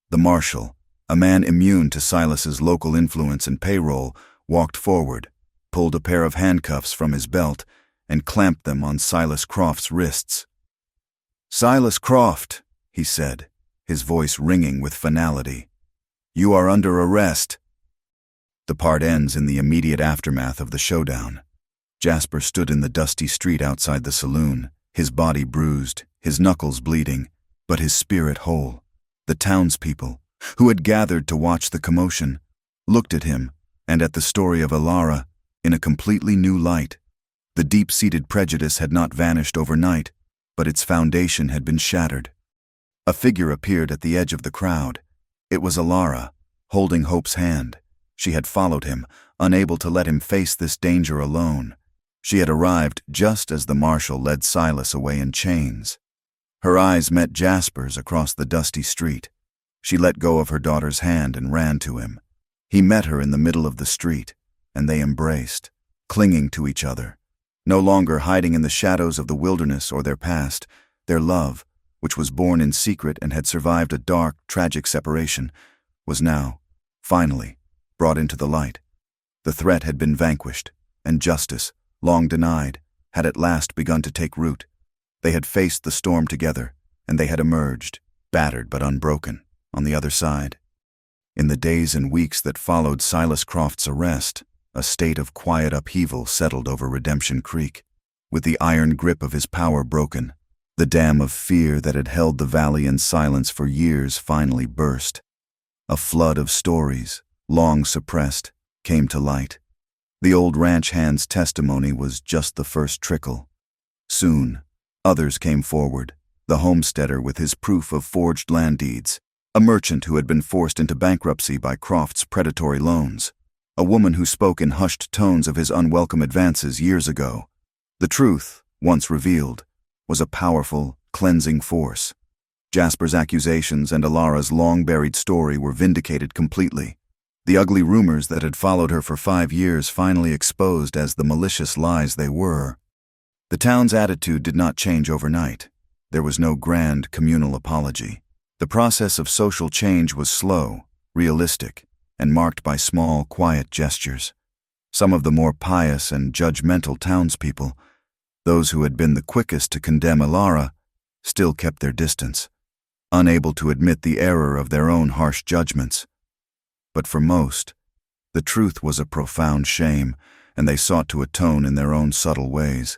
The marshal, a man immune to Silas's local influence and payroll, walked forward, pulled a pair of handcuffs from his belt, and clamped them on Silas Croft's wrists. "Silas Croft," he said, his voice ringing with finality, "you are under arrest." The part ends in the immediate aftermath of the showdown. Jasper stood in the dusty street outside the saloon, his body bruised, his knuckles bleeding, but his spirit whole. The townspeople, who had gathered to watch the commotion, looked at him and at the story of Alara in a completely new light. The deep-seated prejudice had not vanished overnight, but its foundation had been shattered. A figure appeared at the edge of the crowd. It was Alara, holding Hope's hand, She had followed him, unable to let him face this danger alone. She had arrived just as the marshal led Silas away in chains. Her eyes met Jasper's across the dusty street. She let go of her daughter's hand and ran to him. He met her in the middle of the street, and they embraced, clinging to each other, no longer hiding in the shadows of the wilderness or their past. Their love, which was born in secret and had survived a dark, tragic separation, was now, finally, brought into the light. The threat had been vanquished, and justice, long denied, had at last begun to take root. They had faced the storm together, and they had emerged, battered but unbroken, on the other side. In the days and weeks that followed Silas Croft's arrest, a state of quiet upheaval settled over Redemption Creek. With the iron grip of his power broken, the dam of fear that had held the valley in silence for years finally burst. A flood of stories, long suppressed, came to light. The old ranch hand's testimony was just the first trickle. Soon, others came forward, the homesteader with his proof of forged land deeds, a merchant who had been forced into bankruptcy by Croft's predatory loans, a woman who spoke in hushed tones of his unwelcome advances years ago. The truth, once revealed, was a powerful, cleansing force. Jasper's accusations and Alara's long-buried story were vindicated completely. The ugly rumors that had followed her for 5 years finally exposed as the malicious lies they were. The town's attitude did not change overnight. There was no grand communal apology. The process of social change was slow, realistic, and marked by small, quiet gestures. Some of the more pious and judgmental townspeople, those who had been the quickest to condemn Alara, still kept their distance, unable to admit the error of their own harsh judgments. But for most, the truth was a profound shame, and they sought to atone in their own subtle ways.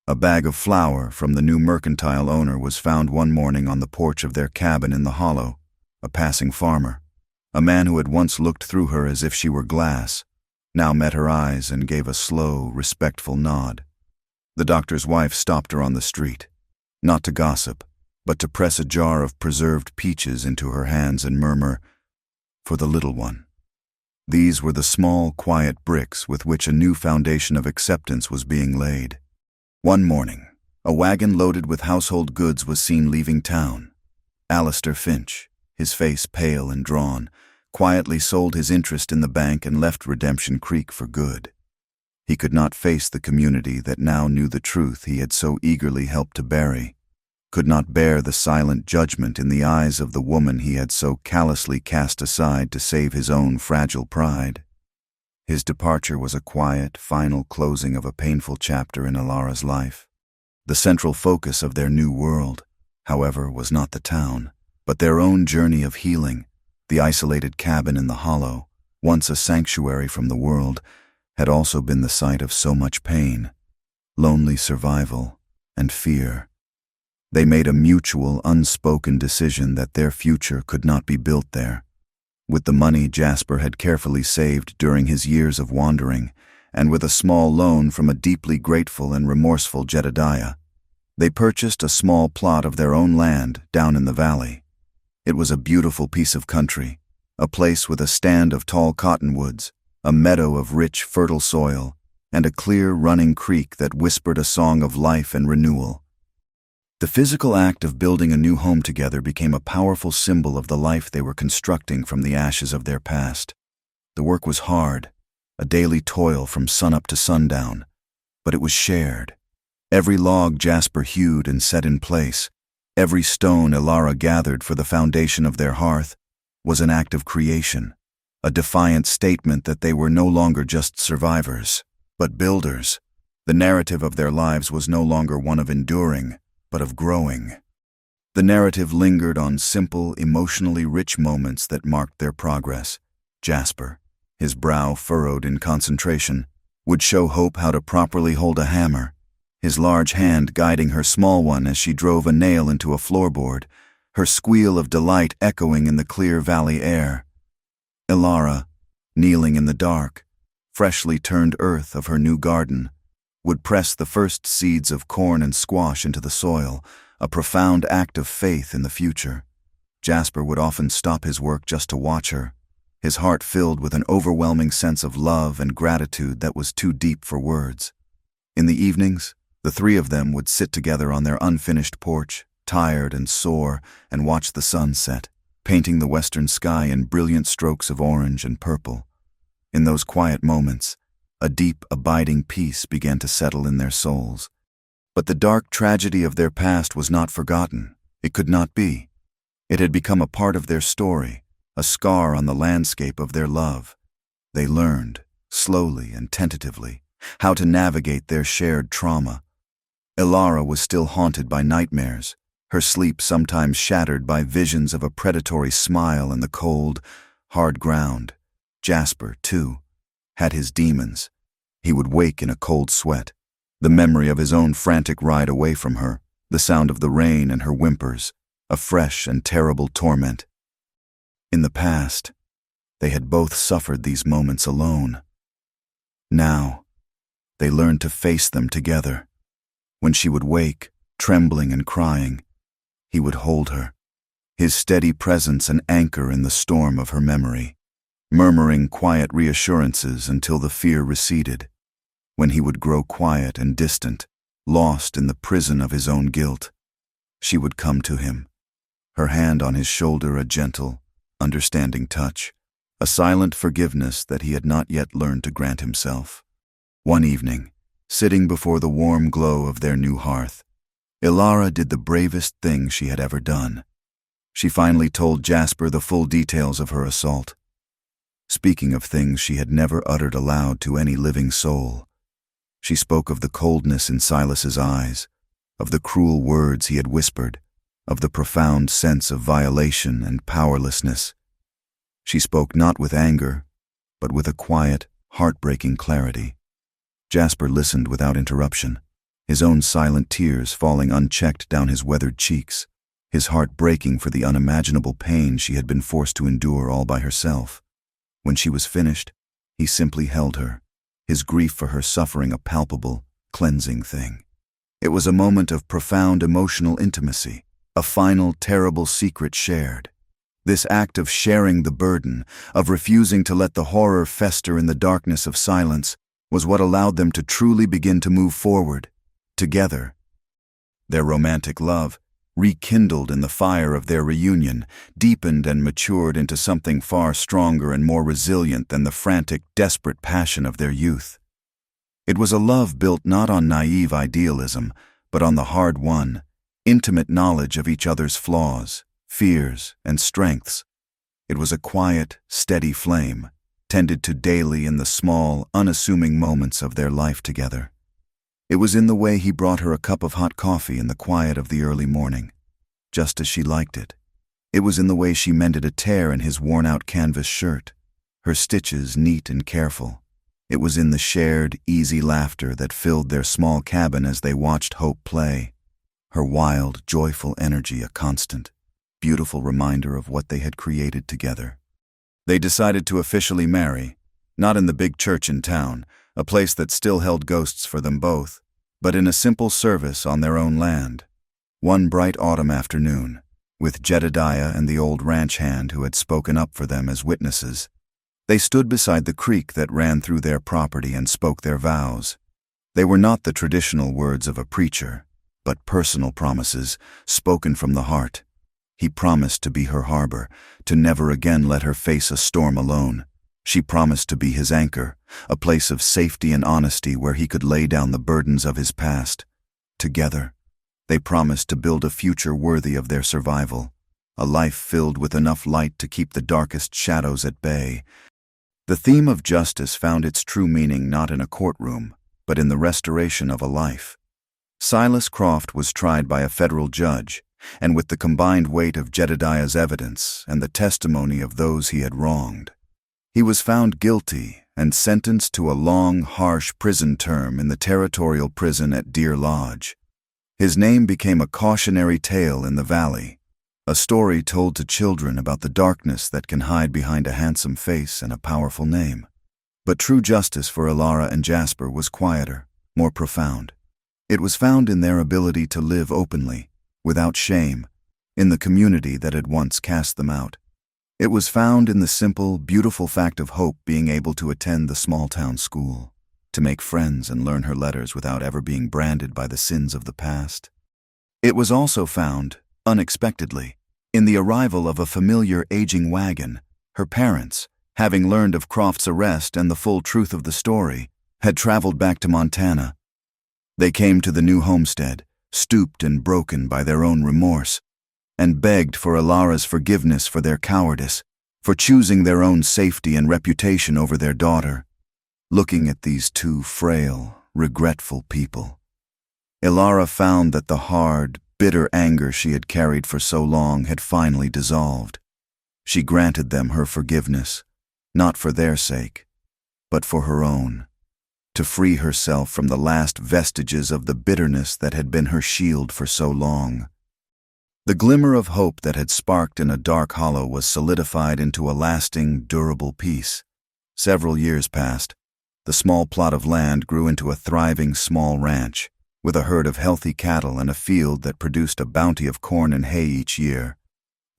A bag of flour from the new mercantile owner was found one morning on the porch of their cabin in the hollow. A passing farmer, a man who had once looked through her as if she were glass, now met her eyes and gave a slow, respectful nod. The doctor's wife stopped her on the street, not to gossip, but to press a jar of preserved peaches into her hands and murmur, "For the little one." These were the small, quiet bricks with which a new foundation of acceptance was being laid. One morning, a wagon loaded with household goods was seen leaving town. Alistair Finch, his face pale and drawn, quietly sold his interest in the bank and left Redemption Creek for good. He could not face the community that now knew the truth he had so eagerly helped to bury, could not bear the silent judgment in the eyes of the woman he had so callously cast aside to save his own fragile pride. His departure was a quiet, final closing of a painful chapter in Alara's life. The central focus of their new world, however, was not the town, but their own journey of healing. The isolated cabin in the hollow, once a sanctuary from the world, had also been the site of so much pain, lonely survival, and fear. They made a mutual, unspoken decision that their future could not be built there. With the money Jasper had carefully saved during his years of wandering, and with a small loan from a deeply grateful and remorseful Jedediah, they purchased a small plot of their own land down in the valley. It was a beautiful piece of country, a place with a stand of tall cottonwoods, a meadow of rich, fertile soil, and a clear, running creek that whispered a song of life and renewal. The physical act of building a new home together became a powerful symbol of the life they were constructing from the ashes of their past. The work was hard, a daily toil from sunup to sundown, but it was shared. Every log Jasper hewed and set in place, every stone Alara gathered for the foundation of their hearth, was an act of creation, a defiant statement that they were no longer just survivors, but builders. The narrative of their lives was no longer one of enduring, but of growing. The narrative lingered on simple, emotionally rich moments that marked their progress. Jasper, his brow furrowed in concentration, would show Hope how to properly hold a hammer, his large hand guiding her small one as she drove a nail into a floorboard, her squeal of delight echoing in the clear valley air. Alara, kneeling in the dark, freshly turned earth of her new garden, would press the first seeds of corn and squash into the soil, a profound act of faith in the future. Jasper would often stop his work just to watch her, his heart filled with an overwhelming sense of love and gratitude that was too deep for words. In the evenings, the three of them would sit together on their unfinished porch, tired and sore, and watch the sun set, painting the western sky in brilliant strokes of orange and purple. In those quiet moments, a deep, abiding peace began to settle in their souls. But the dark tragedy of their past was not forgotten. It could not be. It had become a part of their story, a scar on the landscape of their love. They learned, slowly and tentatively, how to navigate their shared trauma. Ilara was still haunted by nightmares, her sleep sometimes shattered by visions of a predatory smile in the cold, hard ground. Jasper, too, had his demons. He would wake in a cold sweat, the memory of his own frantic ride away from her, the sound of the rain and her whimpers, a fresh and terrible torment. In the past, they had both suffered these moments alone. Now, they learned to face them together. When she would wake, trembling and crying, he would hold her, his steady presence an anchor in the storm of her memory, murmuring quiet reassurances until the fear receded. When he would grow quiet and distant, lost in the prison of his own guilt, she would come to him, her hand on his shoulder a gentle, understanding touch, a silent forgiveness that he had not yet learned to grant himself. One evening, sitting before the warm glow of their new hearth, Ilara did the bravest thing she had ever done. She finally told Jasper the full details of her assault. Speaking of things she had never uttered aloud to any living soul, she spoke of the coldness in Silas's eyes, of the cruel words he had whispered, of the profound sense of violation and powerlessness. She spoke not with anger, but with a quiet, heartbreaking clarity. Jasper listened without interruption, his own silent tears falling unchecked down his weathered cheeks, his heart breaking for the unimaginable pain she had been forced to endure all by herself. When she was finished, he simply held her, his grief for her suffering a palpable, cleansing thing. It was a moment of profound emotional intimacy, a final, terrible secret shared. This act of sharing the burden, of refusing to let the horror fester in the darkness of silence, was what allowed them to truly begin to move forward, together. Their romantic love, rekindled in the fire of their reunion, deepened and matured into something far stronger and more resilient than the frantic, desperate passion of their youth. It was a love built not on naive idealism, but on the hard-won, intimate knowledge of each other's flaws, fears, and strengths. It was a quiet, steady flame, tended to daily in the small, unassuming moments of their life together. It was in the way he brought her a cup of hot coffee in the quiet of the early morning, just as she liked it. It was in the way she mended a tear in his worn-out canvas shirt, her stitches neat and careful. It was in the shared, easy laughter that filled their small cabin as they watched Hope play, her wild, joyful energy a constant, beautiful reminder of what they had created together. They decided to officially marry, not in the big church in town, a place that still held ghosts for them both, but in a simple service on their own land. One bright autumn afternoon, with Jedediah and the old ranch hand who had spoken up for them as witnesses, they stood beside the creek that ran through their property and spoke their vows. They were not the traditional words of a preacher, but personal promises, spoken from the heart. He promised to be her harbor, to never again let her face a storm alone. She promised to be his anchor, a place of safety and honesty where he could lay down the burdens of his past. Together, they promised to build a future worthy of their survival, a life filled with enough light to keep the darkest shadows at bay. The theme of justice found its true meaning not in a courtroom, but in the restoration of a life. Silas Croft was tried by a federal judge, and with the combined weight of Jedediah's evidence and the testimony of those he had wronged, he was found guilty and sentenced to a long, harsh prison term in the territorial prison at Deer Lodge. His name became a cautionary tale in the valley, a story told to children about the darkness that can hide behind a handsome face and a powerful name. But true justice for Ilara and Jasper was quieter, more profound. It was found in their ability to live openly, without shame, in the community that had once cast them out. It was found in the simple, beautiful fact of Hope being able to attend the small-town school, to make friends and learn her letters without ever being branded by the sins of the past. It was also found, unexpectedly, in the arrival of a familiar aging wagon. Her parents, having learned of Croft's arrest and the full truth of the story, had traveled back to Montana. They came to the new homestead, stooped and broken by their own remorse, and begged for Ilara's forgiveness for their cowardice, for choosing their own safety and reputation over their daughter. Looking at these two frail, regretful people, Ilara found that the hard, bitter anger she had carried for so long had finally dissolved. She granted them her forgiveness, not for their sake, but for her own, to free herself from the last vestiges of the bitterness that had been her shield for so long. The glimmer of hope that had sparked in a dark hollow was solidified into a lasting, durable peace. Several years passed. The small plot of land grew into a thriving small ranch, with a herd of healthy cattle and a field that produced a bounty of corn and hay each year.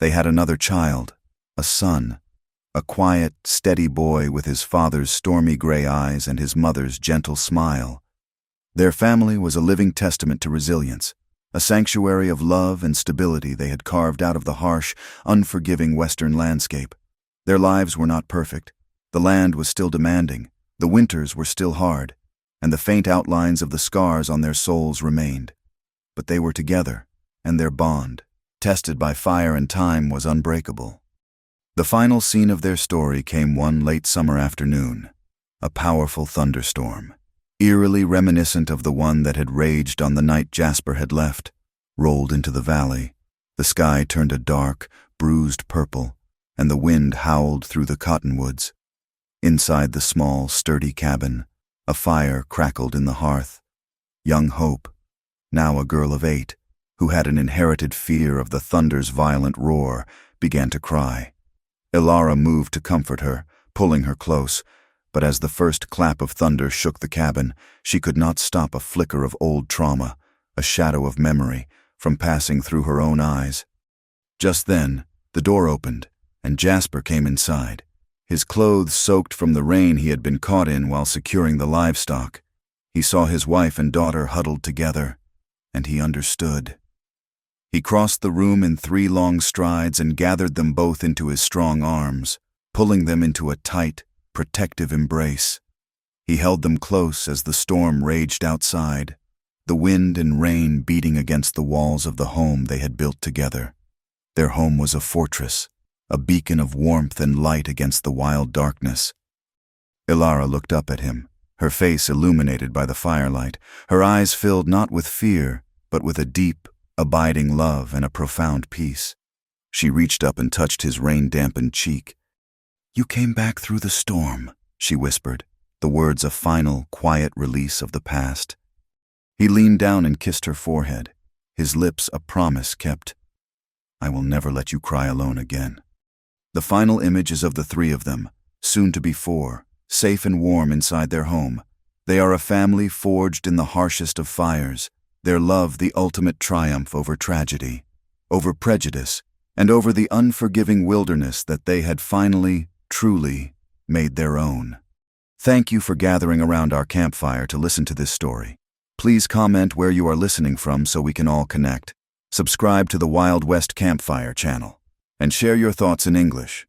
They had another child, a son, a quiet, steady boy with his father's stormy gray eyes and his mother's gentle smile. Their family was a living testament to resilience, a sanctuary of love and stability they had carved out of the harsh, unforgiving western landscape. Their lives were not perfect. The land was still demanding, the winters were still hard, and the faint outlines of the scars on their souls remained. But they were together, and their bond, tested by fire and time, was unbreakable. The final scene of their story came one late summer afternoon. A powerful thunderstorm, eerily reminiscent of the one that had raged on the night Jasper had left, rolled into the valley. The sky turned a dark, bruised purple, and the wind howled through the cottonwoods. Inside the small, sturdy cabin, a fire crackled in the hearth. Young Hope, now a girl of 8, who had an inherited fear of the thunder's violent roar, began to cry. Ilara moved to comfort her, pulling her close, but as the first clap of thunder shook the cabin, she could not stop a flicker of old trauma, a shadow of memory, from passing through her own eyes. Just then, the door opened, and Jasper came inside, his clothes soaked from the rain he had been caught in while securing the livestock. He saw his wife and daughter huddled together, and he understood. He crossed the room in 3 long strides and gathered them both into his strong arms, pulling them into a tight, protective embrace. He held them close as the storm raged outside, the wind and rain beating against the walls of the home they had built together. Their home was a fortress, a beacon of warmth and light against the wild darkness. Ilara looked up at him, her face illuminated by the firelight, her eyes filled not with fear, but with a deep, abiding love and a profound peace. She reached up and touched his rain-dampened cheek. "You came back through the storm," she whispered, the words a final, quiet release of the past. He leaned down and kissed her forehead, his lips a promise kept. "I will never let you cry alone again." The final image is of the 3 of them, soon to be 4, safe and warm inside their home. They are a family forged in the harshest of fires, their love the ultimate triumph over tragedy, over prejudice, and over the unforgiving wilderness that they had finally, truly, made their own. Thank you for gathering around our campfire to listen to this story. Please comment where you are listening from so we can all connect. Subscribe to the Wild West Campfire channel, and share your thoughts in English.